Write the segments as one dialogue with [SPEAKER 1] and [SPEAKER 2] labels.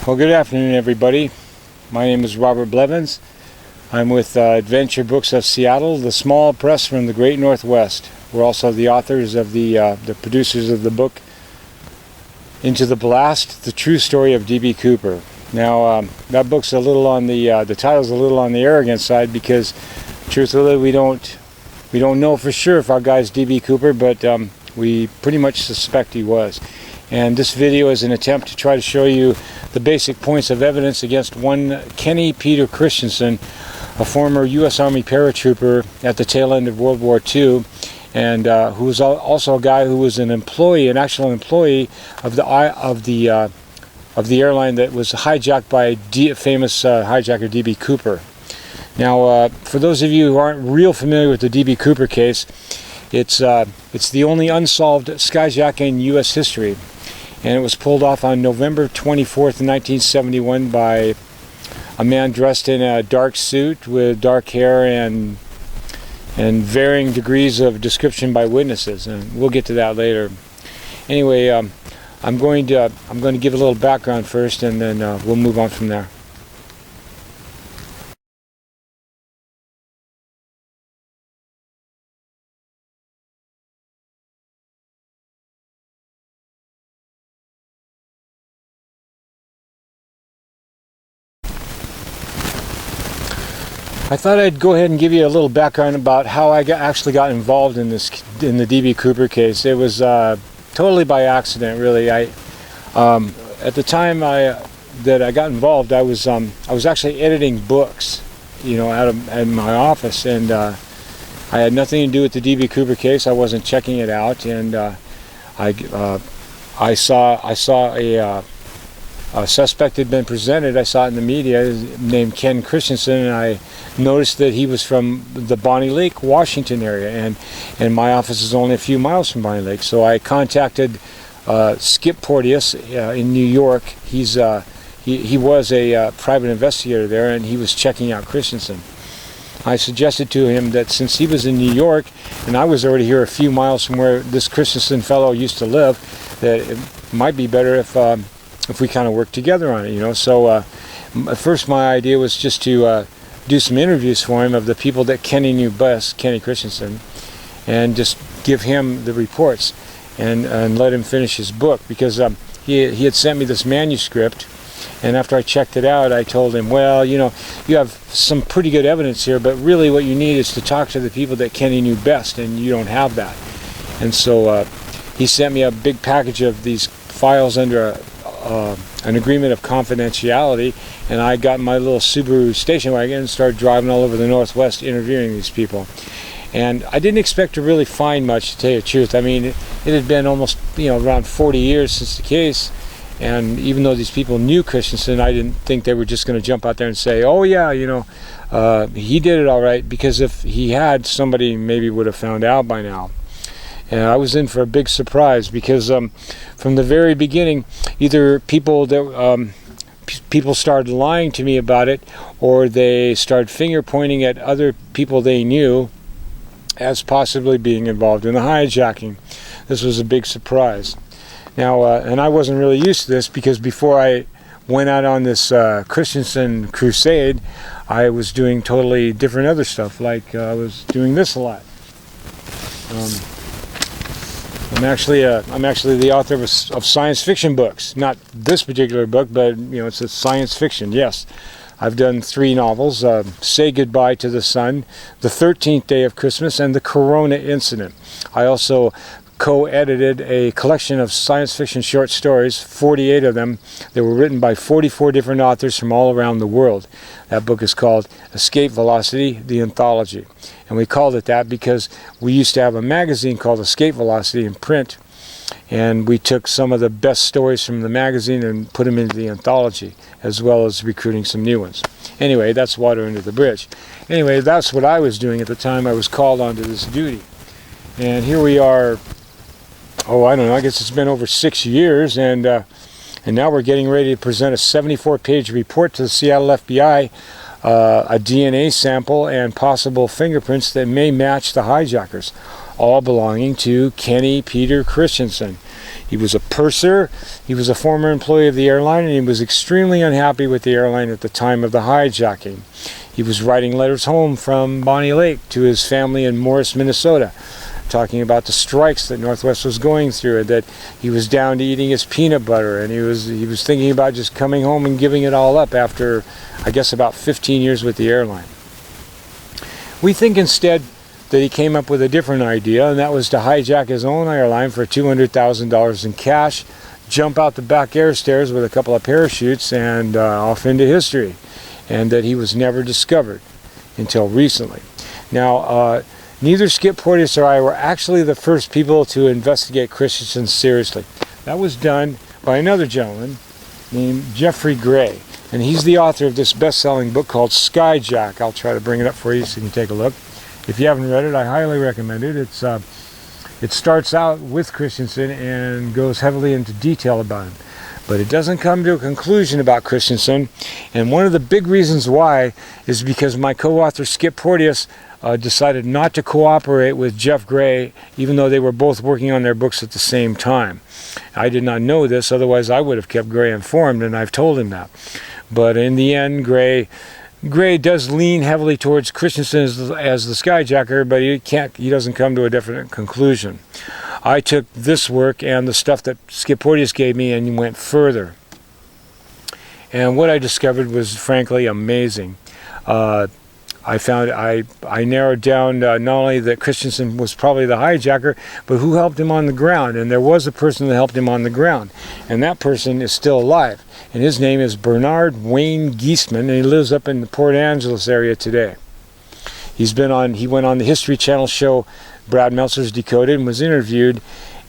[SPEAKER 1] Well, good afternoon, everybody. My name is Robert Blevins. I'm with Adventure Books of Seattle, the small press from the Great Northwest. We're also the authors of the producers of the book Into the Blast: The True Story of D.B. Cooper. Now, that book's a little on the title's a little on the arrogant side because, truthfully, we don't know for sure if our guy's D.B. Cooper, but we pretty much suspect he was. And this video is an attempt to try to show you the basic points of evidence against one Kenneth Peter Christiansen, a former U.S. Army paratrooper at the tail end of World War II, and who was also a guy who was an actual employee of the airline that was hijacked by famous hijacker D.B. Cooper. Now, for those of you who aren't real familiar with the D.B. Cooper case, it's the only unsolved skyjacking in U.S. history. And it was pulled off on November 24th, 1971 by a man dressed in a dark suit with dark hair and varying degrees of description by witnesses, and we'll get to that later. Anyway, I'm going to give a little background first, and then we'll move on from there. I thought I'd go ahead and give you a little background about how I actually got involved in the D.B. Cooper case. It was totally by accident, really. At the time that I got involved, I was actually editing books, out of my office, and I had nothing to do with the D.B. Cooper case. I wasn't checking it out, and I saw a suspect had been presented. I saw it in the media, named Ken Christiansen, and I noticed that he was from the Bonnie Lake, Washington area, and my office is only a few miles from Bonnie Lake. So I contacted Skip Porteous in New York. He was a private investigator there, and he was checking out Christiansen. I suggested to him that since he was in New York, and I was already here a few miles from where this Christiansen fellow used to live, that it might be better if we kind of worked together on it, So at first my idea was just to do some interviews for him of the people that Kenny knew best, Kenny Christiansen, and just give him the reports and let him finish his book, because he had sent me this manuscript, and after I checked it out, I told him, well, you have some pretty good evidence here, but really what you need is to talk to the people that Kenny knew best, and you don't have that. And so he sent me a big package of these files under an agreement of confidentiality, and I got my little Subaru station wagon and started driving all over the Northwest interviewing these people. And I didn't expect to really find much, to tell you the truth. I mean, it had been almost around 40 years since the case, and even though these people knew Christiansen, I didn't think they were just going to jump out there and say, oh yeah, he did it all right, because if he had, somebody maybe would have found out by now. And I was in for a big surprise, because from the very beginning, either people started lying to me about it, or they started finger pointing at other people they knew as possibly being involved in the hijacking. This was a big surprise. Now, and I wasn't really used to this, because before I went out on this Christiansen crusade, I was doing totally different other stuff, like I was doing this a lot. I'm actually the author of science fiction books. Not this particular book, but it's a science fiction. Yes, I've done 3 novels: Say Goodbye to the Sun, The 13th Day of Christmas, and The Corona Incident. I also co-edited a collection of science fiction short stories, 48 of them, that were written by 44 different authors from all around the world. That book is called Escape Velocity, the Anthology. And we called it that because we used to have a magazine called Escape Velocity in print, and we took some of the best stories from the magazine and put them into the anthology, as well as recruiting some new ones. Anyway, that's water under the bridge. Anyway, that's what I was doing at the time I was called onto this duty. And here we are, I don't know, I guess it's been over 6 years, and now we're getting ready to present a 74-page report to the Seattle FBI, a DNA sample and possible fingerprints that may match the hijackers, all belonging to Kenneth Peter Christiansen. He was a purser. He was a former employee of the airline, and he was extremely unhappy with the airline at the time of the hijacking. He was writing letters home from Bonnie Lake to his family in Morris, Minnesota, talking about the strikes that Northwest was going through, and that he was down to eating his peanut butter, and he was thinking about just coming home and giving it all up after, I guess, about 15 years with the airline. We think instead that he came up with a different idea, and that was to hijack his own airline for $200,000 in cash, jump out the back air stairs with a couple of parachutes, and off into history, and that he was never discovered until recently. Now, neither Skip Porteous or I were actually the first people to investigate Christiansen seriously. That was done by another gentleman named Jeffrey Gray, and he's the author of this best-selling book called Skyjack. I'll try to bring it up for you so you can take a look. If you haven't read it, I highly recommend it. It starts out with Christiansen and goes heavily into detail about him. But it doesn't come to a conclusion about Christiansen, and one of the big reasons why is because my co-author Skip Porteous decided not to cooperate with Jeff Gray, even though they were both working on their books at the same time. I did not know this, otherwise I would have kept Gray informed, and I've told him that. But in the end, Gray does lean heavily towards Christiansen as the skyjacker, but he doesn't come to a definite conclusion. I took this work and the stuff that Skip Porteous gave me and went further. And what I discovered was frankly amazing. I narrowed down not only that Christiansen was probably the hijacker, but who helped him on the ground. And there was a person that helped him on the ground. And that person is still alive. And his name is Bernard Wayne Geestman, and he lives up in the Port Angeles area today. He went on the History Channel show Brad Meltzer's Decoded and was interviewed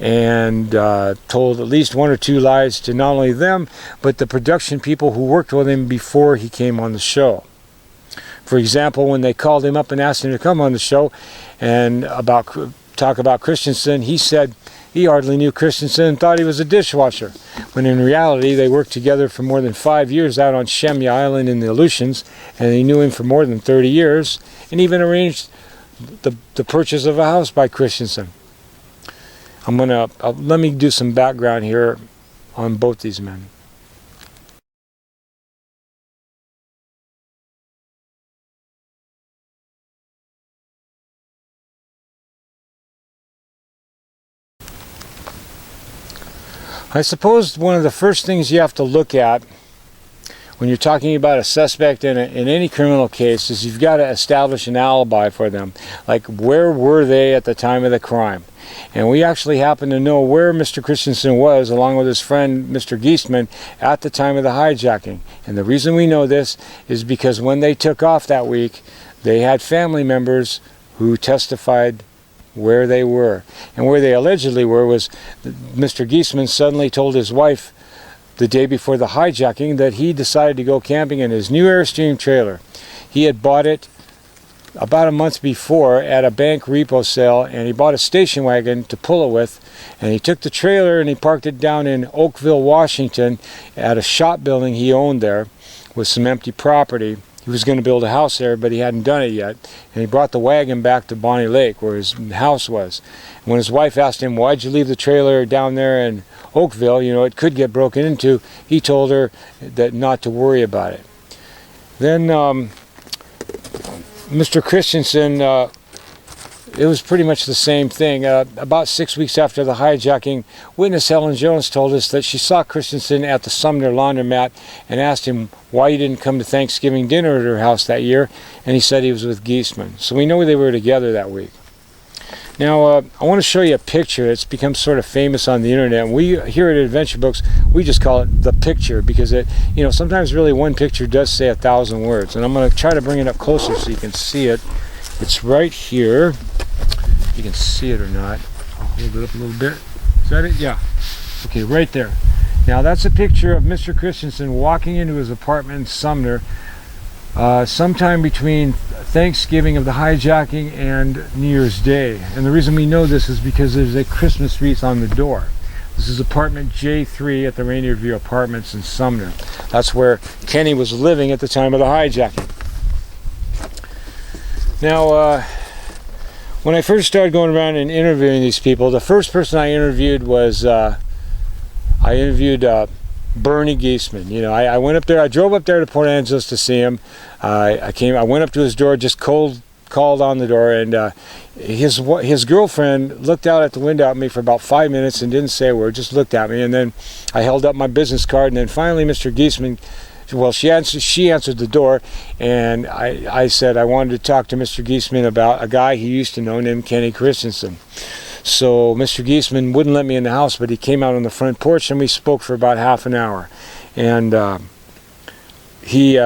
[SPEAKER 1] and told at least one or two lies to not only them, but the production people who worked with him before he came on the show. For example, when they called him up and asked him to come on the show and talk about Christiansen, he said he hardly knew Christiansen and thought he was a dishwasher, when in reality they worked together for more than 5 years out on Shemya Island in the Aleutians, and he knew him for more than 30 years, and even arranged the purchase of a house by Christiansen. Let me do some background here on both these men. I suppose one of the first things you have to look at when you're talking about a suspect in any criminal case is you've got to establish an alibi for them. Like, where were they at the time of the crime? And we actually happen to know where Mr. Christiansen was, along with his friend Mr. Geesman, at the time of the hijacking. And the reason we know this is because when they took off that week, they had family members who testified where they were. And where they allegedly were was Mr. Geesman suddenly told his wife the day before the hijacking that he decided to go camping in his new Airstream trailer. He had bought it about a month before at a bank repo sale, and he bought a station wagon to pull it with, and he took the trailer and he parked it down in Oakville, Washington at a shop building he owned there with some empty property. He was going to build a house there, but he hadn't done it yet. And he brought the wagon back to Bonnie Lake, where his house was. And when his wife asked him, why'd you leave the trailer down there in Oakville? You know, it could get broken into. He told her that not to worry about it. Then Mr. Christiansen, it was pretty much the same thing. About 6 weeks after the hijacking, witness Helen Jones told us that she saw Christiansen at the Sumner laundromat and asked him why he didn't come to Thanksgiving dinner at her house that year, and he said he was with Geesman. So we know they were together that week. Now, I want to show you a picture. It's become sort of famous on the internet. And we here at Adventure Books, we just call it the picture because sometimes really one picture does say 1,000 words. And I'm going to try to bring it up closer so you can see it. It's right here. You can see it or not. I'll hold it up a little bit. Is that it? Yeah. Okay, right there. Now that's a picture of Mr. Christiansen walking into his apartment in Sumner sometime between Thanksgiving of the hijacking and New Year's Day. And the reason we know this is because there's a Christmas wreath on the door. This is apartment J3 at the Rainier View Apartments in Sumner. That's where Kenny was living at the time of the hijacking. Now, when I first started going around and interviewing these people, the first person I interviewed was I interviewed Bernie Geesman. You know, I went up there. I drove up there to Port Angeles to see him. I went up to his door, just called on the door, and his girlfriend looked out at the window at me for about 5 minutes and didn't say a word, just looked at me. And then I held up my business card, and then finally Mr. Geesman, well, she answered the door, and I said I wanted to talk to Mr. Geesman about a guy he used to know named Kenneth Christiansen. So Mr. Geesman wouldn't let me in the house, but he came out on the front porch and we spoke for about half an hour. And he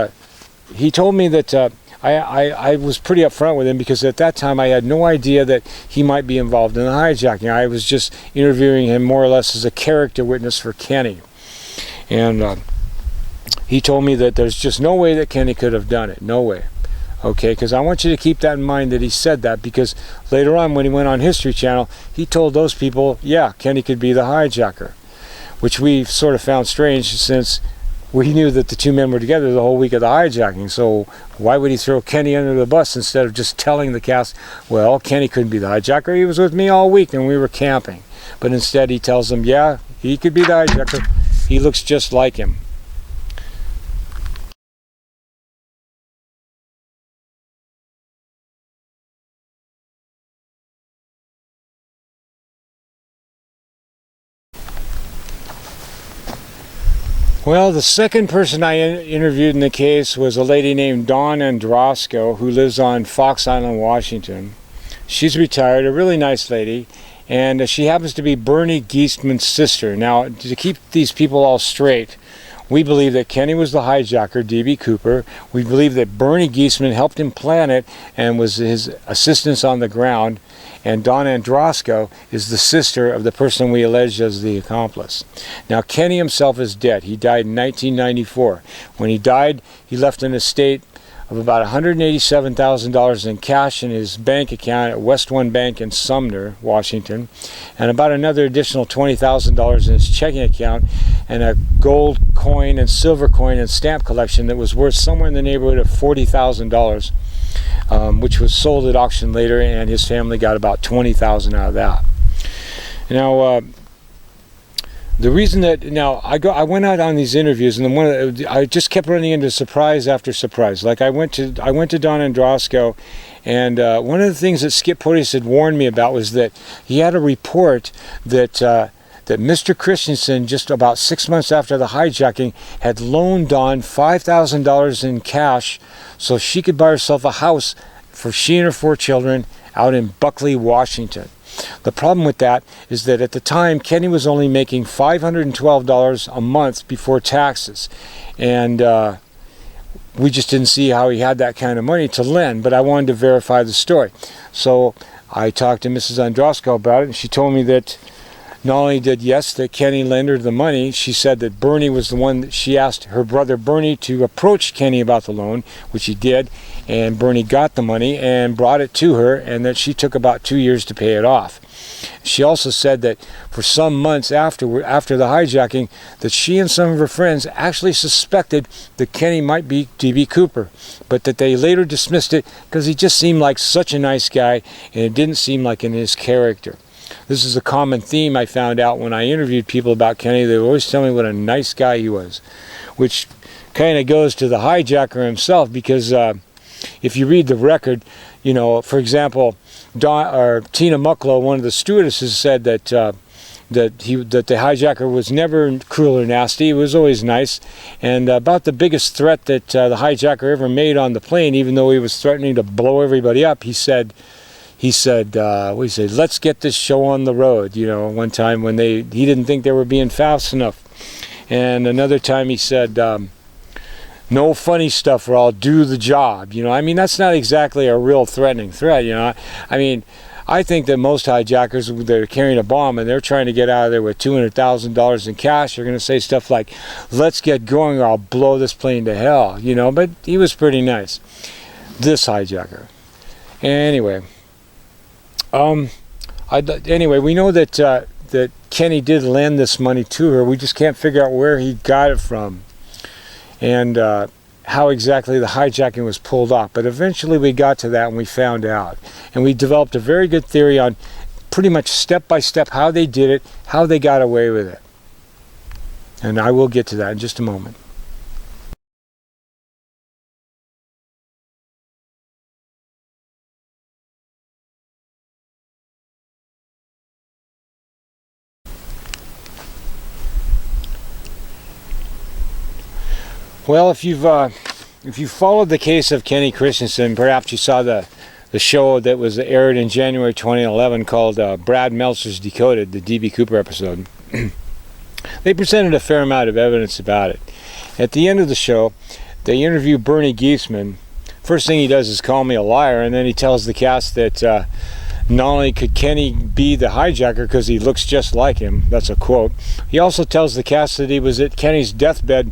[SPEAKER 1] told me that I was pretty upfront with him, because at that time I had no idea that he might be involved in the hijacking. I was just interviewing him more or less as a character witness for Kenny. And he told me that there's just no way that Kenny could have done it. No way. Okay, because I want you to keep that in mind, that he said that, because later on when he went on History Channel, he told those people, yeah, Kenny could be the hijacker, which we sort of found strange, since we knew that the two men were together the whole week of the hijacking. So why would he throw Kenny under the bus instead of just telling the cast, well, Kenny couldn't be the hijacker, he was with me all week and we were camping. But instead he tells them, yeah, he could be the hijacker, he looks just like him. Well, the second person I interviewed in the case was a lady named Dawn Androsco, who lives on Fox Island, Washington. She's retired, a really nice lady, and she happens to be Bernie Geestman's sister. Now, to keep these people all straight, we believe that Kenny was the hijacker, D.B. Cooper. We believe that Bernie Geestman helped him plan it and was his assistant on the ground. And Dawn Androsco is the sister of the person we allege as the accomplice. Now, Kenny himself is dead. He died in 1994. When he died, he left an estate of about $187,000 in cash in his bank account at West One Bank in Sumner, Washington, and about another additional $20,000 in his checking account, and a gold coin and silver coin and stamp collection that was worth somewhere in the neighborhood of $40,000. Which was sold at auction later, and his family got about $20,000 out of that. Now, the reason that I went out on these interviews, and I just kept running into surprise after surprise. Like I went to Dawn Androsco, and one of the things that Skip Porteous had warned me about was that he had a report that Mr. Christiansen, just about 6 months after the hijacking, had loaned Dawn $5,000 in cash so she could buy herself a house for she and her 4 children out in Buckley, Washington. The problem with that is that at the time, Kenny was only making $512 a month before taxes. And we just didn't see how he had that kind of money to lend, but I wanted to verify the story. So I talked to Mrs. Androsco about it, and she told me that not only that Kenny lent her the money, she said that Bernie was the one that she asked her brother Bernie to approach Kenny about the loan, which he did, and Bernie got the money and brought it to her, and that she took about 2 years to pay it off. She also said that for some months after the hijacking, that she and some of her friends actually suspected that Kenny might be D.B. Cooper, but that they later dismissed it because he just seemed like such a nice guy, and it didn't seem like in his character. This is a common theme I found out when I interviewed people about Kenny. They would always tell me what a nice guy he was, which kind of goes to the hijacker himself, because if you read the record, you know, for example, Tina Mucklow, one of the stewardesses, said that the hijacker was never cruel or nasty. He was always nice. And about the biggest threat that the hijacker ever made on the plane, even though he was threatening to blow everybody up, he said, let's get this show on the road. You know, one time when he didn't think they were being fast enough. And another time he said, no funny stuff or I'll do the job. You know, I mean, that's not exactly a real threatening threat, you know. I mean, I think that most hijackers, they're carrying a bomb and they're trying to get out of there with $200,000 in cash, are going to say stuff like, let's get going or I'll blow this plane to hell, you know. But he was pretty nice, this hijacker. Anyway, we know that that Kenny did lend this money to her. We just can't figure out where he got it from and how exactly the hijacking was pulled off. But eventually we got to that and we found out. And we developed a very good theory on pretty much step by step how they did it, how they got away with it. And I will get to that in just a moment. Well, if you've followed the case of Kenneth Christiansen, perhaps you saw the show that was aired in January 2011 called Brad Meltzer's Decoded, the D.B. Cooper episode. They presented a fair amount of evidence about it. At the end of the show, they interview Bernie Geesman. First thing he does is call me a liar, and then he tells the cast that not only could Kenny be the hijacker because he looks just like him, that's a quote, he also tells the cast that he was at Kenny's deathbed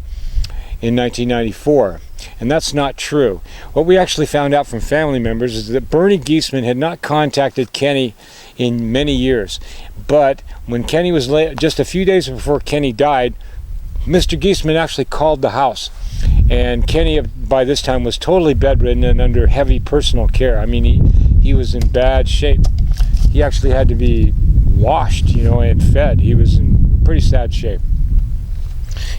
[SPEAKER 1] in 1994. And that's not true. What we actually found out from family members is that Bernie Geestman had not contacted Kenny in many years. But when Kenny was just a few days before Kenny died, Mr. Geestman actually called the house. And Kenny, by this time, was totally bedridden and under heavy personal care. I mean, he was in bad shape. He actually had to be washed, and fed. He was in pretty sad shape.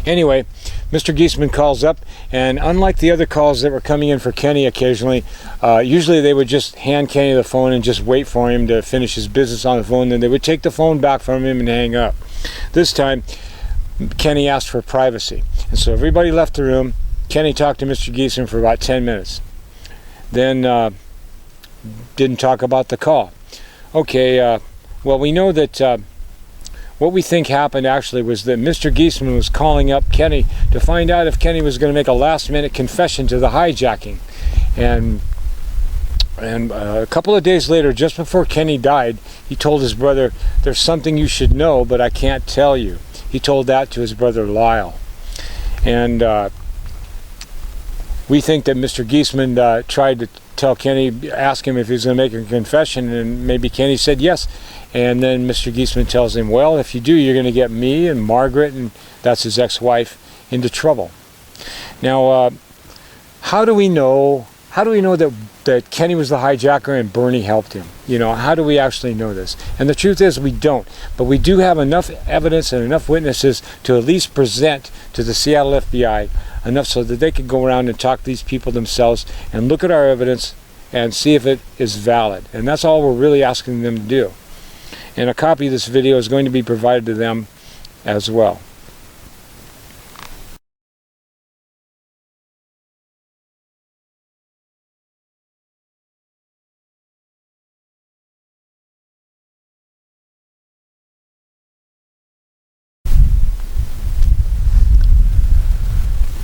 [SPEAKER 1] Anyway, Mr. Geesman calls up, and unlike the other calls that were coming in for Kenny occasionally, usually they would just hand Kenny the phone and just wait for him to finish his business on the phone, then they would take the phone back from him and hang up. This time, Kenny asked for privacy, and so everybody left the room. Kenny talked to Mr. Geesman for about 10 minutes. Then didn't talk about the call. Okay, well, we know that what we think happened actually was that Mr. Geesman was calling up Kenny to find out if Kenny was going to make a last-minute confession to the hijacking. And a couple of days later, just before Kenny died, he told his brother, "There's something you should know, but I can't tell you." He told that to his brother Lyle. And we think that Mr. Geesman tried to tell Kenny, ask him if he was going to make a confession, and maybe Kenny said yes. And then Mr. Geesman tells him, well, if you do, you're going to get me and Margaret, and that's his ex-wife, into trouble. Now, how do we know that Kenny was the hijacker and Bernie helped him? How do we actually know this? And the truth is we don't. But we do have enough evidence and enough witnesses to at least present to the Seattle FBI enough so that they could go around and talk to these people themselves and look at our evidence and see if it is valid. And that's all we're really asking them to do. And a copy of this video is going to be provided to them as well.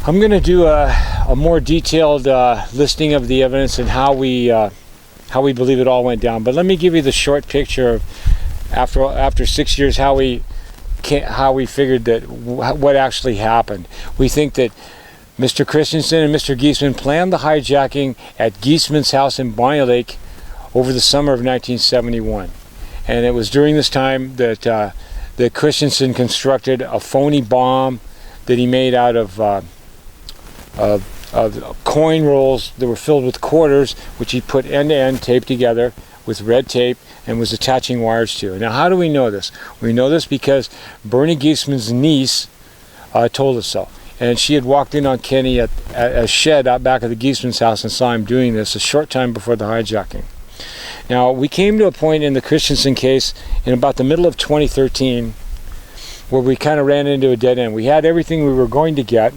[SPEAKER 1] I'm going to do a more detailed listing of the evidence and how we believe it all went down. But let me give you the short picture of after 6 years how we figured that what actually happened. We think that Mr. Christiansen and Mr. Geesman planned the hijacking at Geesman's house in Bonnie Lake over the summer of 1971, and it was during this time that Christiansen constructed a phony bomb that he made out of coin rolls that were filled with quarters, which he put end to end, taped together with red tape, and was attaching wires to. Now, how do we know this? We know this because Bernie Geestman's niece told us so. And she had walked in on Kenny at a shed out back of the Geesman's house and saw him doing this a short time before the hijacking. Now, we came to a point in the Christiansen case in about the middle of 2013 where we kind of ran into a dead end. We had everything we were going to get,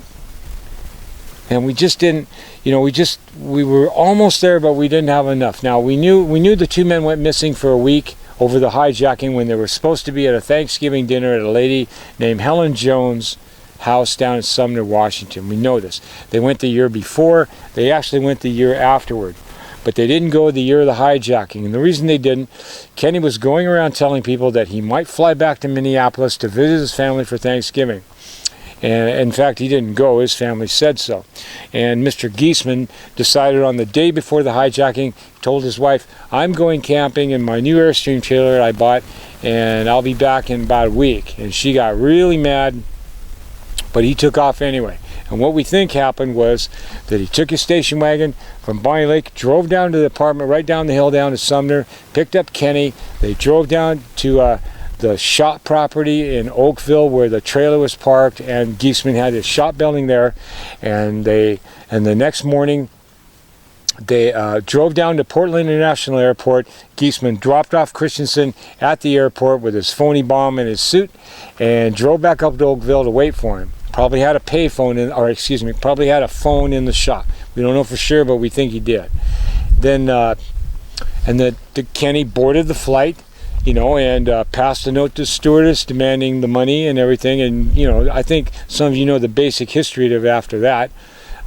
[SPEAKER 1] and we just didn't, we were almost there, but we didn't have enough. Now, we knew the two men went missing for a week over the hijacking when they were supposed to be at a Thanksgiving dinner at a lady named Helen Jones' house down in Sumner, Washington. We know this. They went the year before. They actually went the year afterward. But they didn't go the year of the hijacking. And the reason they didn't, Kenny was going around telling people that he might fly back to Minneapolis to visit his family for Thanksgiving. And in fact, he didn't go. His family said so. And Mr. Geesman decided on the day before the hijacking, told his wife, I'm going camping in my new Airstream trailer I bought, and I'll be back in about a week. And she got really mad, but he took off anyway. And what we think happened was that he took his station wagon from Bonnie Lake, drove down to the apartment right down the hill down to Sumner, picked up Kenny. They drove down to the shop property in Oakville where the trailer was parked, and Geesman had his shop building there, and the next morning they drove down to Portland International Airport. Geesman dropped off Christiansen at the airport with his phony bomb in his suit and drove back up to Oakville to wait for him. Probably had a probably had a phone in the shop. We don't know for sure, but we think he did. Then Kenny boarded the flight, and passed a note to the stewardess demanding the money and everything. And I think some of you know the basic history of after that.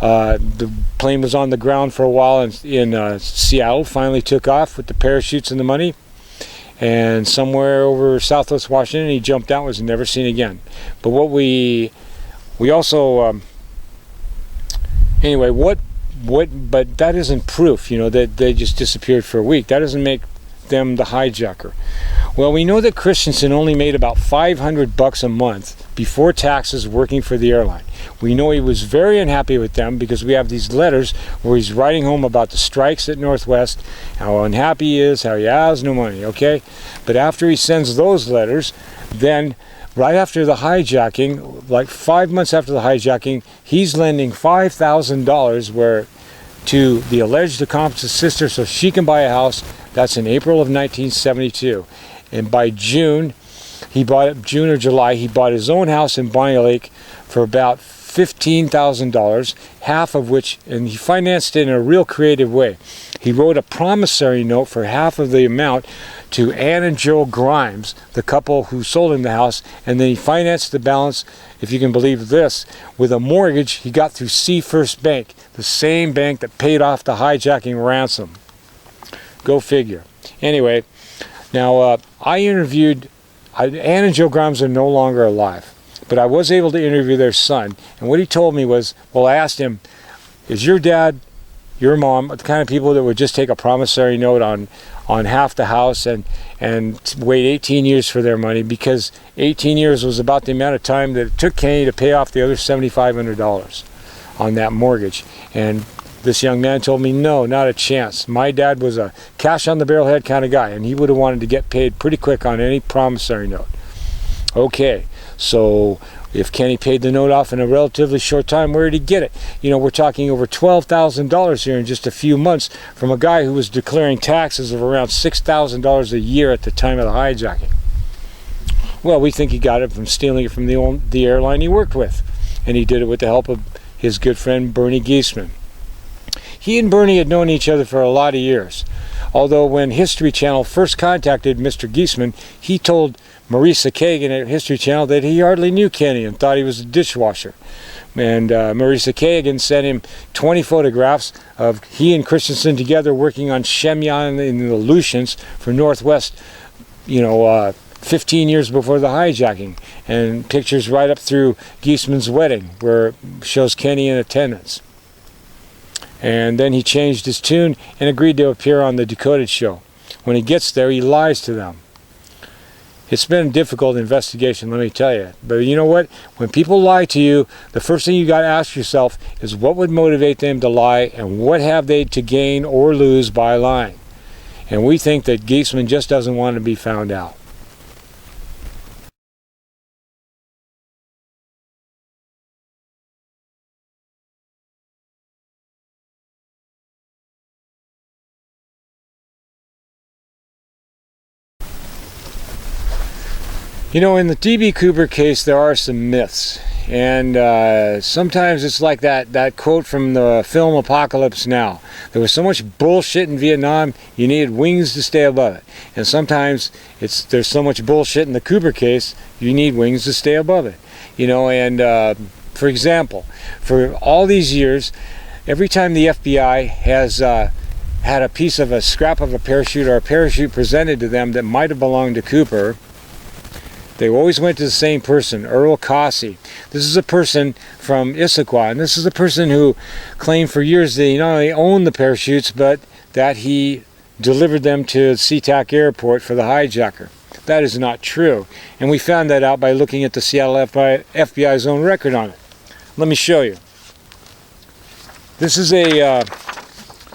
[SPEAKER 1] The plane was on the ground for a while in Seattle, finally took off with the parachutes and the money, and somewhere over southwest Washington he jumped out, was never seen again. But what we also anyway, but that isn't proof, that they just disappeared for a week. That doesn't make them the hijacker. Well, we know that Christiansen only made about $500 a month before taxes working for the airline. We know he was very unhappy with them because we have these letters where he's writing home about the strikes at Northwest, how unhappy he is, how he has no money, okay? But after he sends those letters, then right after the hijacking, like 5 months after the hijacking, he's lending $5,000 to the alleged accomplice's sister so she can buy a house. That's in April of 1972. And by June or July, he bought his own house in Bonnie Lake for about $15,000, half of which, and he financed it in a real creative way. He wrote a promissory note for half of the amount to Ann and Joe Grimes, the couple who sold him the house, and then he financed the balance, if you can believe this, with a mortgage he got through First Bank, the same bank that paid off the hijacking ransom. Go figure. Anyway, now I interviewed, Ann and Joe Grimes are no longer alive, but I was able to interview their son, and what he told me was, well, I asked him, is your dad, your mom, the kind of people that would just take a promissory note on half the house and wait 18 years for their money, because 18 years was about the amount of time that it took Kenny to pay off the other $7,500 on that mortgage. And this young man told me, no, not a chance. My dad was a cash on the barrelhead kind of guy, and he would have wanted to get paid pretty quick on any promissory note. Okay, so if Kenny paid the note off in a relatively short time, where did he get it? We're talking over $12,000 here in just a few months from a guy who was declaring taxes of around $6,000 a year at the time of the hijacking. Well, we think he got it from stealing it from the airline he worked with, and he did it with the help of his good friend Bernie Geesman. He and Bernie had known each other for a lot of years, although when History Channel first contacted Mr. Geesman, he told Marisa Kagan at History Channel that he hardly knew Kenny and thought he was a dishwasher. And Marisa Kagan sent him 20 photographs of he and Christiansen together working on Shemyan in the Aleutians for Northwest, 15 years before the hijacking, and pictures right up through Geesman's wedding where it shows Kenny in attendance. And then he changed his tune and agreed to appear on the Decoded show. When he gets there, he lies to them. It's been a difficult investigation, let me tell you. But you know what? When people lie to you, the first thing you got to ask yourself is what would motivate them to lie, and what have they to gain or lose by lying? And we think that Geesman just doesn't want to be found out. In the D.B. Cooper case, there are some myths, and sometimes it's like that quote from the film Apocalypse Now. There was so much bullshit in Vietnam, you needed wings to stay above it. And sometimes there's so much bullshit in the Cooper case, you need wings to stay above it. For example, for all these years, every time the FBI has had a scrap of a parachute or a parachute presented to them that might have belonged to Cooper, they always went to the same person, Earl Cossey. This is a person from Issaquah, and this is a person who claimed for years that he not only owned the parachutes, but that he delivered them to SeaTac Airport for the hijacker. That is not true, and we found that out by looking at the Seattle FBI's own record on it. Let me show you. This is a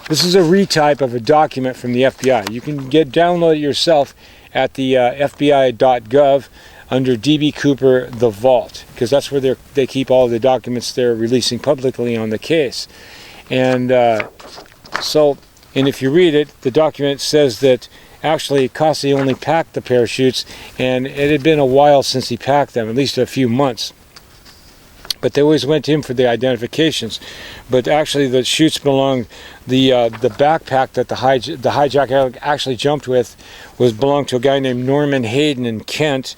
[SPEAKER 1] This is a retype of a document from the FBI. You can download it yourself at the FBI.gov under DB Cooper The Vault, because that's where they keep all the documents they're releasing publicly on the case. And and if you read it, the document says that actually Kasi only packed the parachutes, and it had been a while since he packed them, at least a few months. But they always went to him for the identifications. But actually the chutes belonged, the backpack that the hijacker actually jumped with belonged to a guy named Norman Hayden in Kent,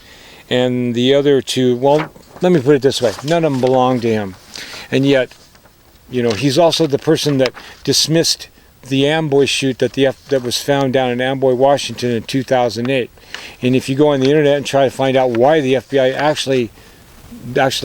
[SPEAKER 1] and the other two, well, let me put it this way, none of them belonged to him. And yet, you know, he's also the person that dismissed the Amboy chute that was found down in Amboy, Washington in 2008. And if you go on the internet and try to find out why the FBI actually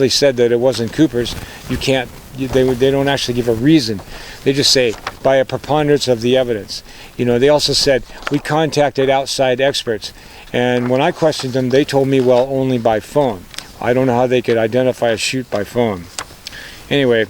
[SPEAKER 1] said that it wasn't Cooper's, you can't. They don't actually give a reason. They just say by a preponderance of the evidence. You know, they also said we contacted outside experts, and when I questioned them, they told me, well, only by phone. I don't know how they could identify a chute by phone. Anyway,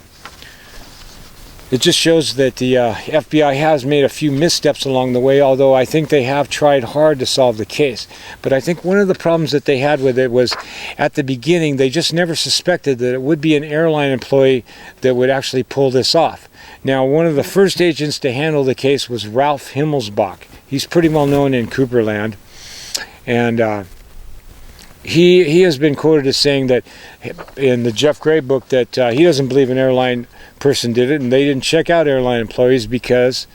[SPEAKER 1] it just shows that the FBI has made a few missteps along the way, although I think they have tried hard to solve the case. But I think one of the problems that they had with it was, at the beginning, they just never suspected that it would be an airline employee that would actually pull this off. Now, one of the first agents to handle the case was Ralph Himmelsbach. He's pretty well known in Cooperland. And he has been quoted as saying that in the Jeff Gray book that he doesn't believe an airline person did it, and they didn't check out airline employees because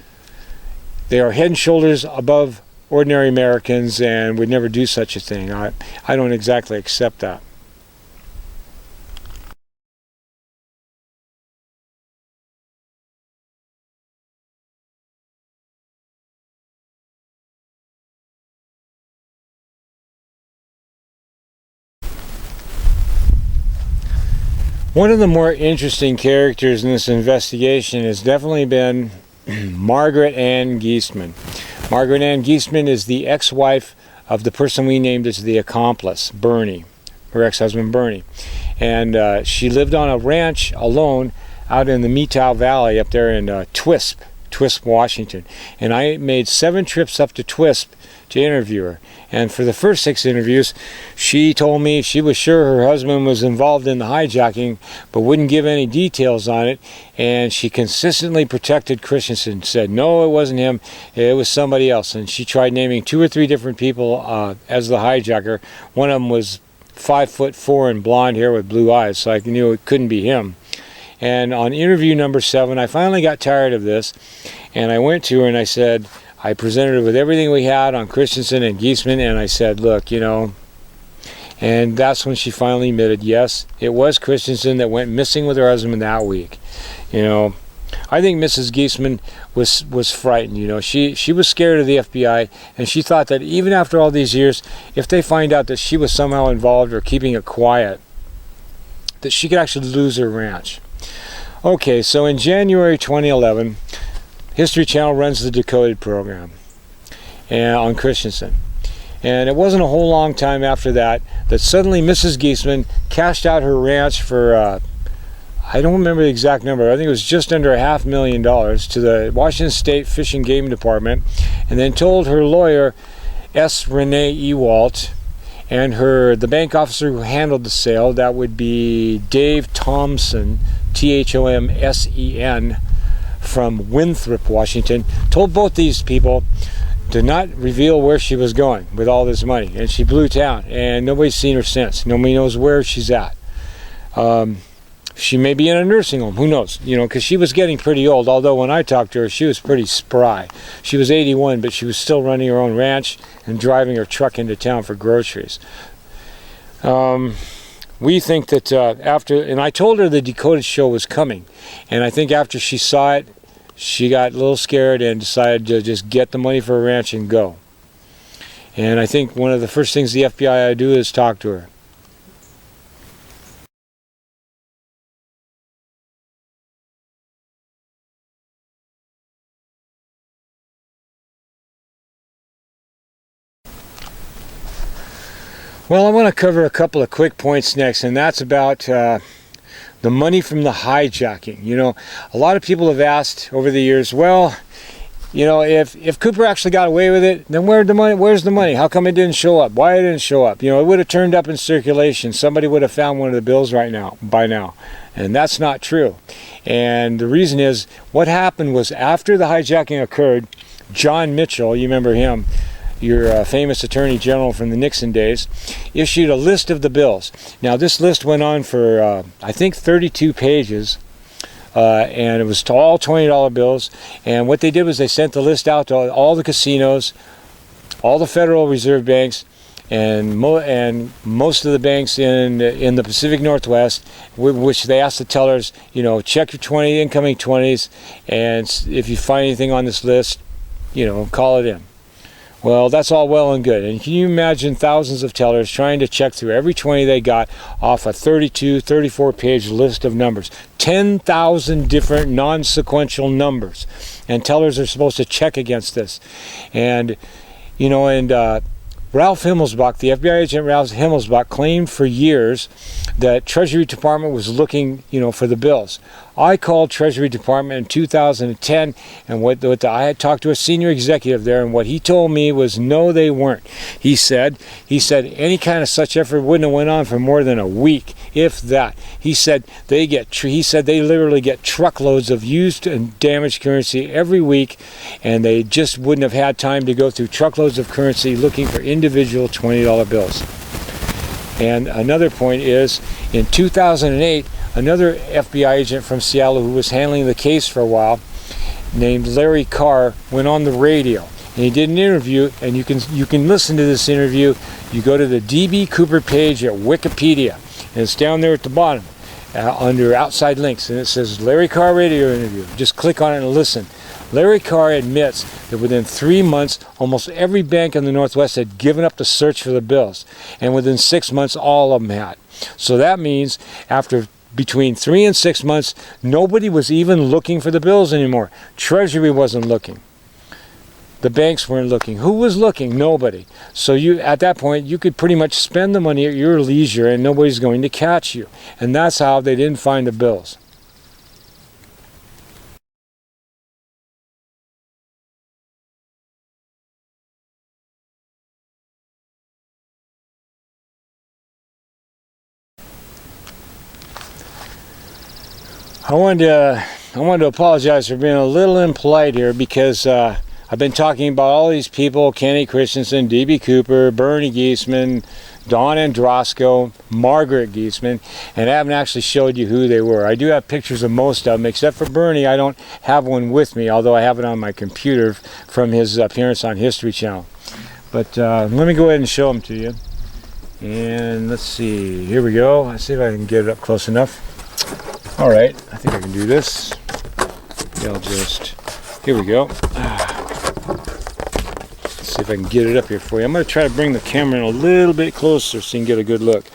[SPEAKER 1] they are head and shoulders above ordinary Americans and would never do such a thing. I don't exactly accept that. One of the more interesting characters in this investigation has definitely been Margaret Ann Geestman. Margaret Ann Geestman is the ex-wife of the person we named as the accomplice, Bernie, her ex-husband Bernie. And she lived on a ranch alone out in the Methow Valley up there in Twisp, Washington. And I made 7 trips up to Twisp to interview her. And for the first 6 interviews, she told me she was sure her husband was involved in the hijacking, but wouldn't give any details on it. And she consistently protected Christiansen, said, no, it wasn't him, it was somebody else. And she tried naming 2 or 3 different people as the hijacker. One of them was 5'4" and blonde hair with blue eyes, so I knew it couldn't be him. And on interview number 7, I finally got tired of this, and I went to her and I said, I presented her with everything we had on Christiansen and Geesman, and I said, look, you know, and that's when she finally admitted, yes, it was Christiansen that went missing with her husband that week. You know, I think Mrs. Geesman was frightened. You know, she was scared of the FBI, and she thought that even after all these years, if they find out that she was somehow involved or keeping it quiet, that she could actually lose her ranch. Okay, so in January 2011, History Channel runs the Decoded program on Christiansen. And it wasn't a whole long time after that suddenly Mrs. Geesman cashed out her ranch for, I don't remember the exact number, I think it was just under $500,000 to the Washington State Fish and Game Department, and then told her lawyer, S. Renee Ewalt, and the bank officer who handled the sale, that would be Dave Thompson, Thomsen, from Winthrop, Washington, told both these people to not reveal where she was going with all this money. And she blew town, and nobody's seen her since. Nobody knows where she's at. She may be in a nursing home, who knows, you know, because she was getting pretty old, although when I talked to her, she was pretty spry. She was 81, but she was still running her own ranch and driving her truck into town for groceries. We think that and I told her the Decoded show was coming, and I think after she saw it, she got a little scared and decided to just get the money for her ranch and go. And I think one of the first things the FBI ought to do is talk to her. Well, I want to cover a couple of quick points next, and that's about the money from the hijacking. You know, a lot of people have asked over the years, well, you know, if Cooper actually got away with it, then where's the money? How come it didn't show up? Why it didn't show up? You know, it would have turned up in circulation. Somebody would have found one of the bills by now. And that's not true. And the reason is, what happened was, after the hijacking occurred, John Mitchell, you remember him, your famous attorney general from the Nixon days, issued a list of the bills. Now, this list went on for, I think, 32 pages. And it was to all $20 bills. And what they did was they sent the list out to all the casinos, all the Federal Reserve banks, and most of the banks in the Pacific Northwest, which they asked the tellers, you know, check your incoming 20s, and if you find anything on this list, you know, call it in. Well, that's all well and good. And can you imagine thousands of tellers trying to check through every 20 they got off a 32, 34-page list of numbers? 10,000 different non-sequential numbers. And tellers are supposed to check against this. And, you know, Ralph Himmelsbach, the FBI agent Ralph Himmelsbach, claimed for years that Treasury Department was looking, you know, for the bills. I called Treasury Department in 2010, and I had talked to a senior executive there, and what he told me was no, they weren't. He said any kind of such effort wouldn't have went on for more than a week, if that. He said they literally get truckloads of used and damaged currency every week, and they just wouldn't have had time to go through truckloads of currency looking for individual $20 bills. And another point is, in 2008, another FBI agent from Seattle who was handling the case for a while, named Larry Carr, went on the radio, and he did an interview, and you can listen to this interview. You go to the D.B. Cooper page at Wikipedia, and it's down there at the bottom under outside links, and it says Larry Carr radio interview. Just click on it and listen. Larry Carr admits that within 3 months, almost every bank in the Northwest had given up the search for the bills, and within 6 months, all of them had. So that means after between 3 and 6 months, nobody was even looking for the bills anymore. Treasury wasn't looking. The banks weren't looking. Who was looking? Nobody. So at that point, you could pretty much spend the money at your leisure, and nobody's going to catch you. And that's how they didn't find the bills. I wanted to apologize for being a little impolite here, because I've been talking about all these people: Kenneth Christiansen, D.B. Cooper, Bernie Geesman, Don Androsco, Margaret Geestman, and I haven't actually showed you who they were. I do have pictures of most of them, except for Bernie. I don't have one with me, although I have it on my computer from his appearance on History Channel. But let me go ahead and show them to you. And let's see, here we go. Let's see if I can get it up close enough. All right, I think I can do this. Here we go. Let's see if I can get it up here for you. I'm going to try to bring the camera in a little bit closer so you can get a good look.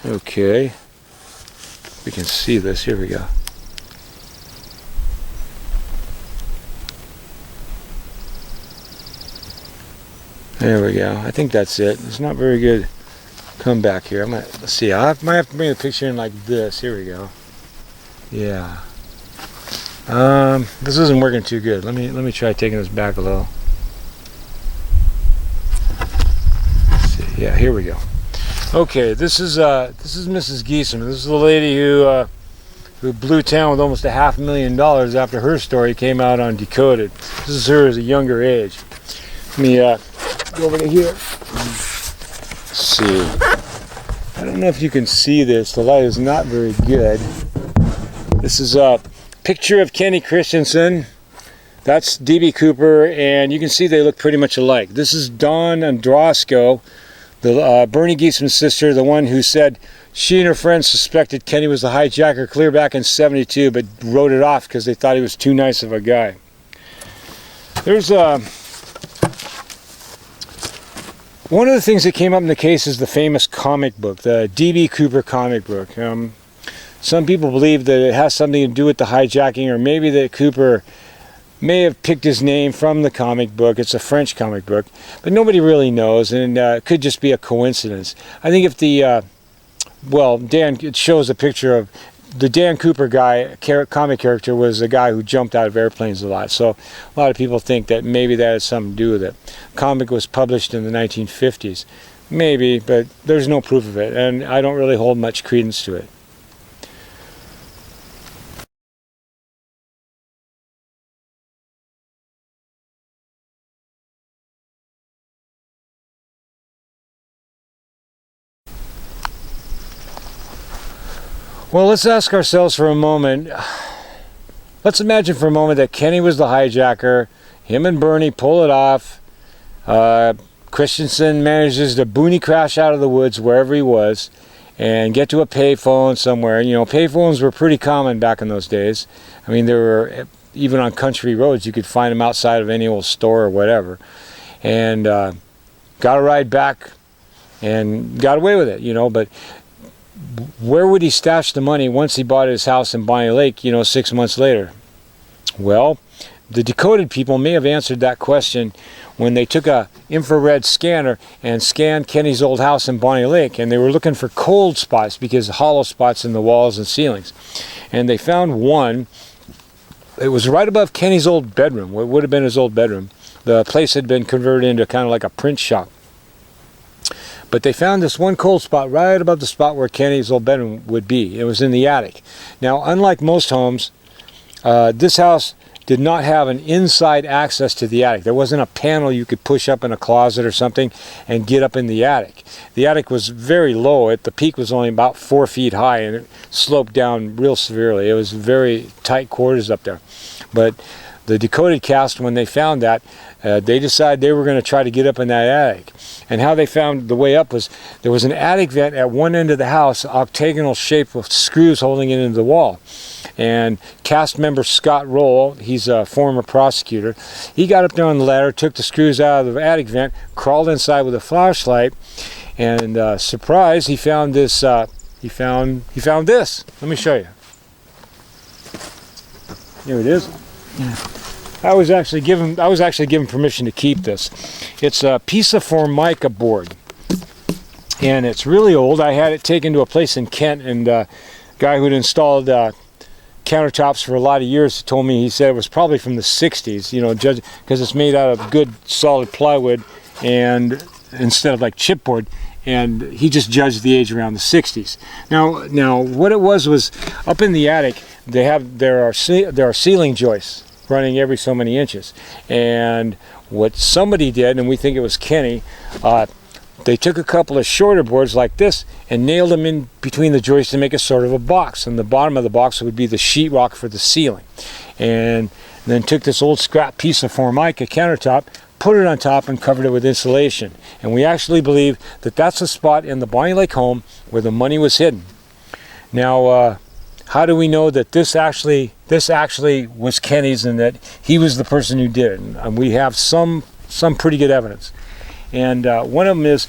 [SPEAKER 1] Okay. We can see this. Here we go. There we go. I think that's it. It's not very good. Come back here. Let's see. Might have to bring the picture in like this. Here we go. Yeah. This isn't working too good. Let me try taking this back a little. Let's see. Yeah, here we go. Okay, this is Mrs. Geesman. This is the lady who blew town with almost $500,000 after her story came out on Decoded. This is her as a younger age. Let me go over to here. Let's see. I don't know if you can see this. The light is not very good. This is a picture of Kenneth Christiansen. That's D.B. Cooper, and you can see they look pretty much alike. This is Dawn Androsco, the Bernie Geestman's sister, the one who said she and her friends suspected Kenny was the hijacker clear back in '72, but wrote it off because they thought he was too nice of a guy. There's one of the things that came up in the case is the famous comic book, the D.B. Cooper comic book. Some people believe that it has something to do with the hijacking, or maybe that Cooper may have picked his name from the comic book. It's a French comic book, but nobody really knows, and it could just be a coincidence. I think if Dan, it shows a picture of the Dan Cooper guy, comic character, was a guy who jumped out of airplanes a lot. So a lot of people think that maybe that has something to do with it. Comic was published in the 1950s. Maybe, but there's no proof of it, and I don't really hold much credence to it. Well, let's ask ourselves for a moment. Let's imagine for a moment that Kenny was the hijacker. Him and Bernie pull it off. Christiansen manages to boonie crash out of the woods wherever he was and get to a payphone somewhere. You know, payphones were pretty common back in those days. I mean, there were, even on country roads, you could find them outside of any old store or whatever. And got a ride back and got away with it, you know. But where would he stash the money once he bought his house in Bonnie Lake, you know, 6 months later? Well, the decoded people may have answered that question when they took a infrared scanner and scanned Kenny's old house in Bonnie Lake, and they were looking for cold spots because hollow spots in the walls and ceilings. And they found one. It was right above Kenny's old bedroom, what would have been his old bedroom. The place had been converted into kind of like a print shop. But they found this one cold spot right above the spot where Kenny's old bedroom would be. It was in the attic. Now, unlike most homes, this house did not have an inside access to the attic. There wasn't a panel you could push up in a closet or something and get up in the attic. The attic was very low. The peak was only about 4 feet high, and it sloped down real severely. It was very tight quarters up there. But the decoded cast, when they found that, they decided they were going to try to get up in that attic. And how they found the way up was there was an attic vent at one end of the house, octagonal shape with screws holding it into the wall. And cast member Scott Roll, he's a former prosecutor, he got up there on the ladder, took the screws out of the attic vent, crawled inside with a flashlight, and surprise, he found this. He found this. Let me show you. Here it is. Yeah. I was actually given permission to keep this. It's a piece of Formica board, and it's really old. I had it taken to a place in Kent, and a guy who'd installed countertops for a lot of years told me, he said it was probably from the 60s, you know, because it's made out of good solid plywood and instead of like chipboard, and he just judged the age around the 60s. Now what it was up in the attic, there are ceiling joists running every so many inches, and what somebody did, and we think it was Kenny, they took a couple of shorter boards like this and nailed them in between the joists to make a sort of a box, and the bottom of the box would be the sheetrock for the ceiling, and then took this old scrap piece of Formica countertop, put it on top, and covered it with insulation. And we actually believe that that's the spot in the Bonnie Lake home where the money was hidden. Now, how do we know that this actually was Kenny's and that he was the person who did it? And we have some pretty good evidence. And one of them is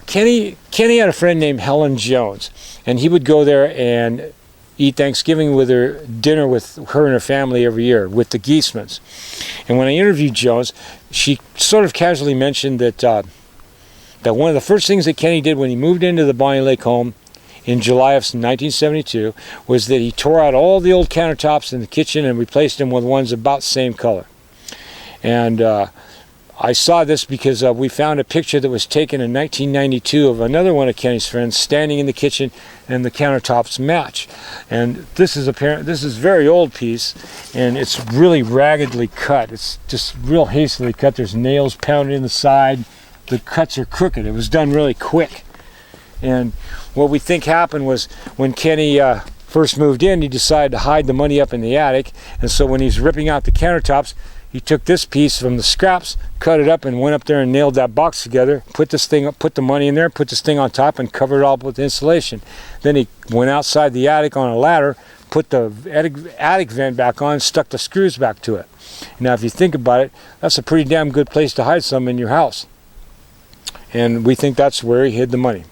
[SPEAKER 1] Kenny had a friend named Helen Jones, and he would go there and eat Thanksgiving with her, dinner with her and her family every year with the Geesmans. And when I interviewed Jones, she sort of casually mentioned that that one of the first things that Kenny did when he moved into the Bonnie Lake home in July of 1972 was that he tore out all the old countertops in the kitchen and replaced them with ones about the same color. And I saw this because we found a picture that was taken in 1992 of another one of Kenny's friends standing in the kitchen, and the countertops match. And this is a very old piece, and it's really raggedly cut. It's just real hastily cut. There's nails pounded in the side. The cuts are crooked. It was done really quick. And what we think happened was when Kenny first moved in, he decided to hide the money up in the attic. And so when he's ripping out the countertops, he took this piece from the scraps, cut it up, and went up there and nailed that box together, put this thing up, put the money in there, put this thing on top, and covered it all up with insulation. Then he went outside the attic on a ladder, put the attic vent back on, stuck the screws back to it. Now, if you think about it, that's a pretty damn good place to hide something in your house. And we think that's where he hid the money.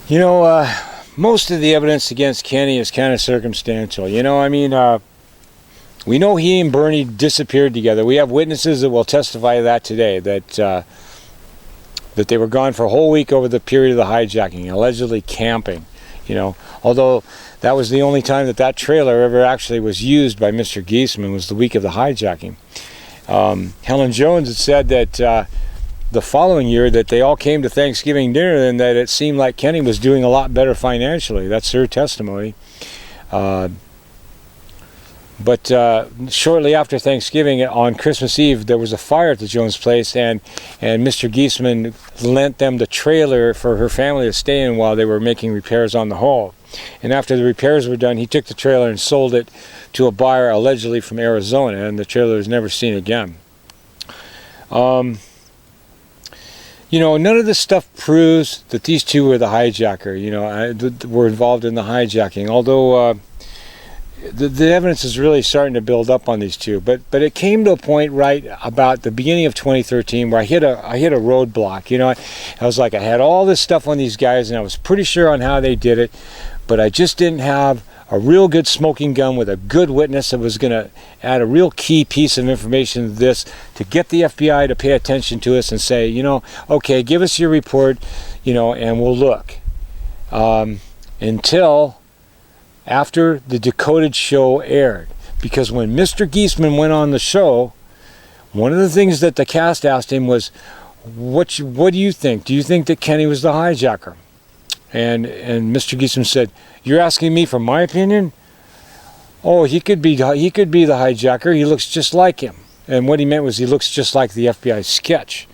[SPEAKER 1] You know, most of the evidence against Kenny is kind of circumstantial. You know, I mean, we know he and Bernie disappeared together. We have witnesses that will testify to that today, that they were gone for a whole week over the period of the hijacking, allegedly camping. You know, although that was the only time that trailer ever actually was used by Mr. Geesman, was the week of the hijacking. Helen Jones had said that the following year that they all came to Thanksgiving dinner and that it seemed like Kenny was doing a lot better financially. That's her testimony. But shortly after Thanksgiving, on Christmas Eve, there was a fire at the Jones place, and Mr. Geesman lent them the trailer for her family to stay in while they were making repairs on the home. And after the repairs were done, he took the trailer and sold it to a buyer allegedly from Arizona, and the trailer was never seen again. You know, none of this stuff proves that these two were the hijacker, you know, were involved in the hijacking, although the evidence is really starting to build up on these two. But it came to a point right about the beginning of 2013 where I hit a roadblock. You know, I was like, I had all this stuff on these guys and I was pretty sure on how they did it, but I just didn't have a real good smoking gun with a good witness that was going to add a real key piece of information to this to get the FBI to pay attention to us and say, you know, okay, give us your report, you know, and we'll look. Until after the Decoded show aired. Because when Mr. Geestman went on the show, one of the things that the cast asked him was, what do you think? Do you think that Kenny was the hijacker? And Mr. Geestman said, you're asking me for my opinion? Oh, he could be the hijacker. He looks just like him. And what he meant was he looks just like the FBI sketch.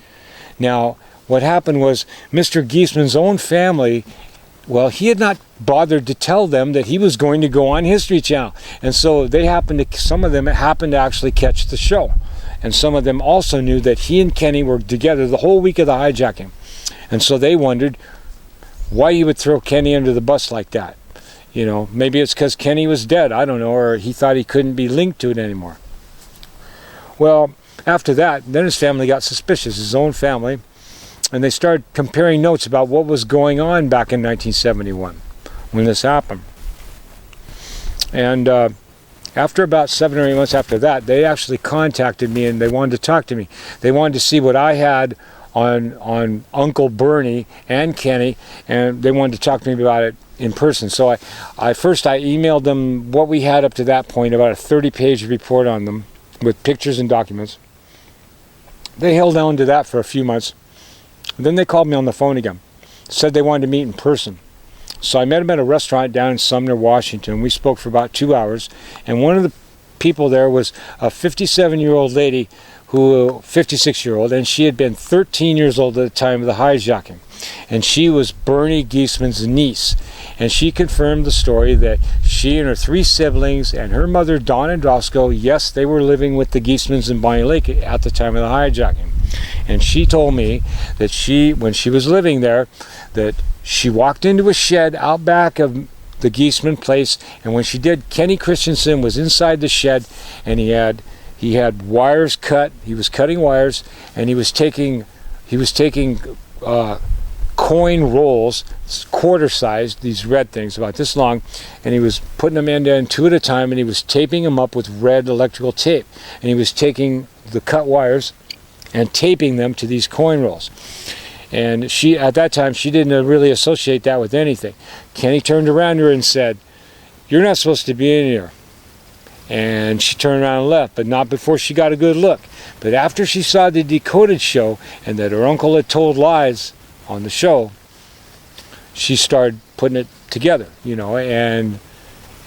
[SPEAKER 1] Now, what happened was Mr. Geestman's own family, well, he had not bothered to tell them that he was going to go on History Channel. And so some of them happened to actually catch the show. And some of them also knew that he and Kenny were together the whole week of the hijacking. And so they wondered why he would throw Kenny under the bus like that. You know, maybe it's because Kenny was dead, I don't know, or he thought he couldn't be linked to it anymore. Well, after that, then his family got suspicious, his own family, and they started comparing notes about what was going on back in 1971 when this happened. And after about 7 or 8 months after that, they actually contacted me and they wanted to talk to me. They wanted to see what I had on Uncle Bernie and Kenny, and they wanted to talk to me about it in person. So I first emailed them what we had up to that point, about a 30-page report on them with pictures and documents. They held on to that for a few months. Then they called me on the phone again, said they wanted to meet in person. So I met them at a restaurant down in Sumner, Washington. We spoke for about 2 hours, and one of the people there was a 57-year-old lady, 56-year-old, and she had been 13 years old at the time of the hijacking. And she was Bernie Geestman's niece. And she confirmed the story that she and her 3 siblings and her mother, Dawn and Roscoe, yes, they were living with the Geestmans in Bonnie Lake at the time of the hijacking. And she told me that when she was living there, that she walked into a shed out back of the Geestman place, and when she did, Kenny Christiansen was inside the shed, and he had wires cut. He was cutting wires, and he was taking coin rolls, quarter-sized, these red things about this long, and he was putting them end to end 2 at a time, and he was taping them up with red electrical tape, and he was taking the cut wires and taping them to these coin rolls. And she, at that time, she didn't really associate that with anything. Kenny turned around to her and said, "You're not supposed to be in here." And she turned around and left, but not before she got a good look. But after she saw the Decoded show and that her uncle had told lies on the show, she started putting it together, you know, and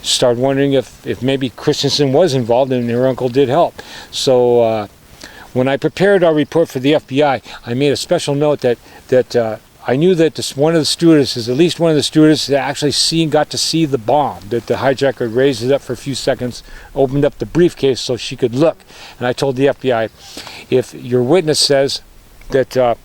[SPEAKER 1] started wondering if maybe Christensen was involved and her uncle did help. So when I prepared our report for the FBI, I made a special note that I knew that one of the stewardesses, at least one of the stewardesses, had actually got to see the bomb, that the hijacker had raised it up for a few seconds, opened up the briefcase so she could look. And I told the FBI, if your witness says that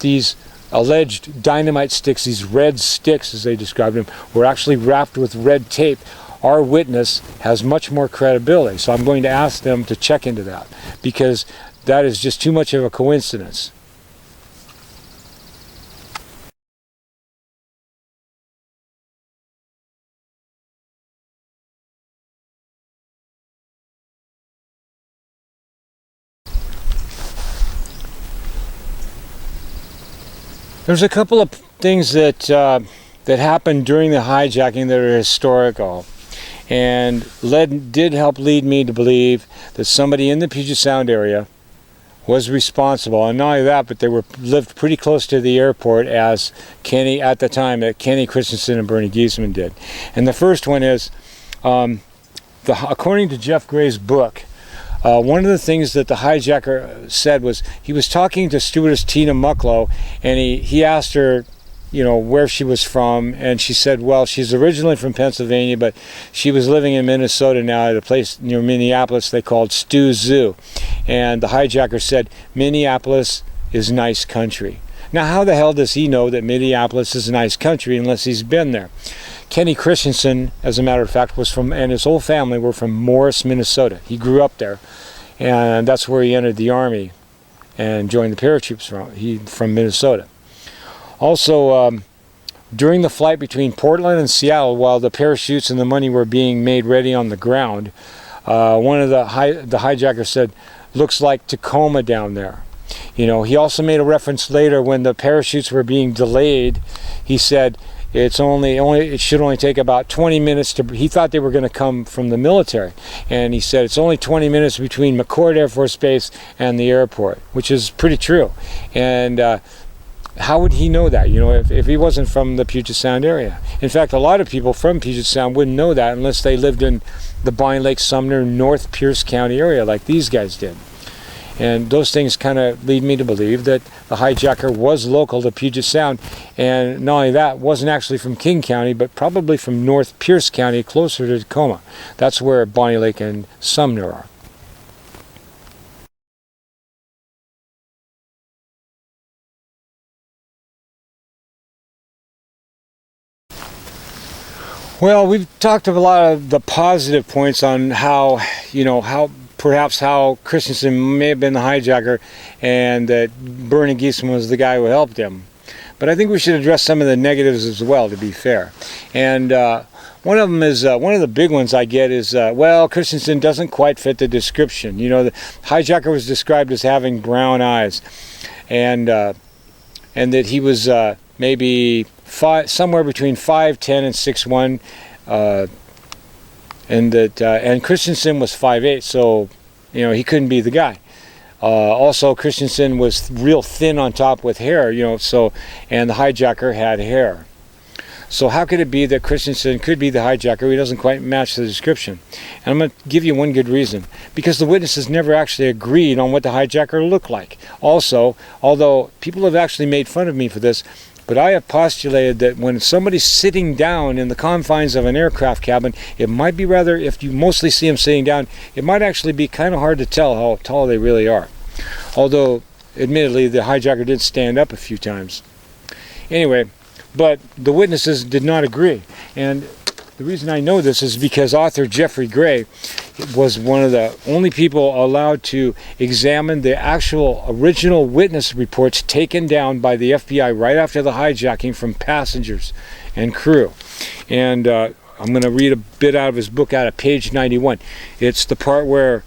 [SPEAKER 1] these alleged dynamite sticks, these red sticks as they described them, were actually wrapped with red tape, our witness has much more credibility. So I'm going to ask them to check into that, because that is just too much of a coincidence. There's a couple of things that happened during the hijacking that are historical, and did help lead me to believe that somebody in the Puget Sound area was responsible. And not only that, but they lived pretty close to the airport as Kenny, at the time, that Kenny Christiansen and Bernie Geesman did. And the first one is, according to Jeff Gray's book, one of the things that the hijacker said was he was talking to stewardess Tina Mucklow, and he asked her, where she was from, and she said, well, she's originally from Pennsylvania, but she was living in Minnesota now at a place near Minneapolis they called Stu Zoo. And the hijacker said, Minneapolis is nice country. Now, how the hell does he know that Minneapolis is a nice country unless he's been there? Kenny Christiansen, as a matter of fact, and his whole family were from Morris, Minnesota. He grew up there, and that's where he entered the Army and joined the paratroops from Minnesota. Also, during the flight between Portland and Seattle, while the parachutes and the money were being made ready on the ground, one of the hijackers said, looks like Tacoma down there. He also made a reference later when the parachutes were being delayed. He said it should only take about 20 minutes he thought they were going to come from the military. And he said it's only 20 minutes between McCord Air Force Base and the airport, which is pretty true. And how would he know that, if he wasn't from the Puget Sound area? In fact, a lot of people from Puget Sound wouldn't know that unless they lived in the Bonnie Lake, Sumner, North Pierce County area like these guys did. And those things kind of lead me to believe that the hijacker was local to Puget Sound, and not only that, wasn't actually from King County, but probably from North Pierce County, closer to Tacoma. That's where Bonnie Lake and Sumner are. Well, we've talked of a lot of the positive points on how Christensen may have been the hijacker and that Bernie Geestman was the guy who helped him. But I think we should address some of the negatives as well, to be fair. And one of them is, one of the big ones I get is, Christensen doesn't quite fit the description. The hijacker was described as having brown eyes, and that he was maybe somewhere between 5'10" and 6'1", and Christensen was 5'8", so he couldn't be the guy. Also, Christensen was real thin on top with hair, and the hijacker had hair. So how could it be that Christensen could be the hijacker? He doesn't quite match the description. And I'm going to give you one good reason. Because the witnesses never actually agreed on what the hijacker looked like. Also, although people have actually made fun of me for this, but I have postulated that when somebody's sitting down in the confines of an aircraft cabin, it might be rather, if you mostly see them sitting down, it might actually be kind of hard to tell how tall they really are. Although, admittedly, the hijacker did stand up a few times. Anyway, but the witnesses did not agree. And the reason I know this is because author Jeffrey Gray was one of the only people allowed to examine the actual original witness reports taken down by the FBI right after the hijacking from passengers and crew. And I'm going to read a bit out of his book out of page 91. It's the part where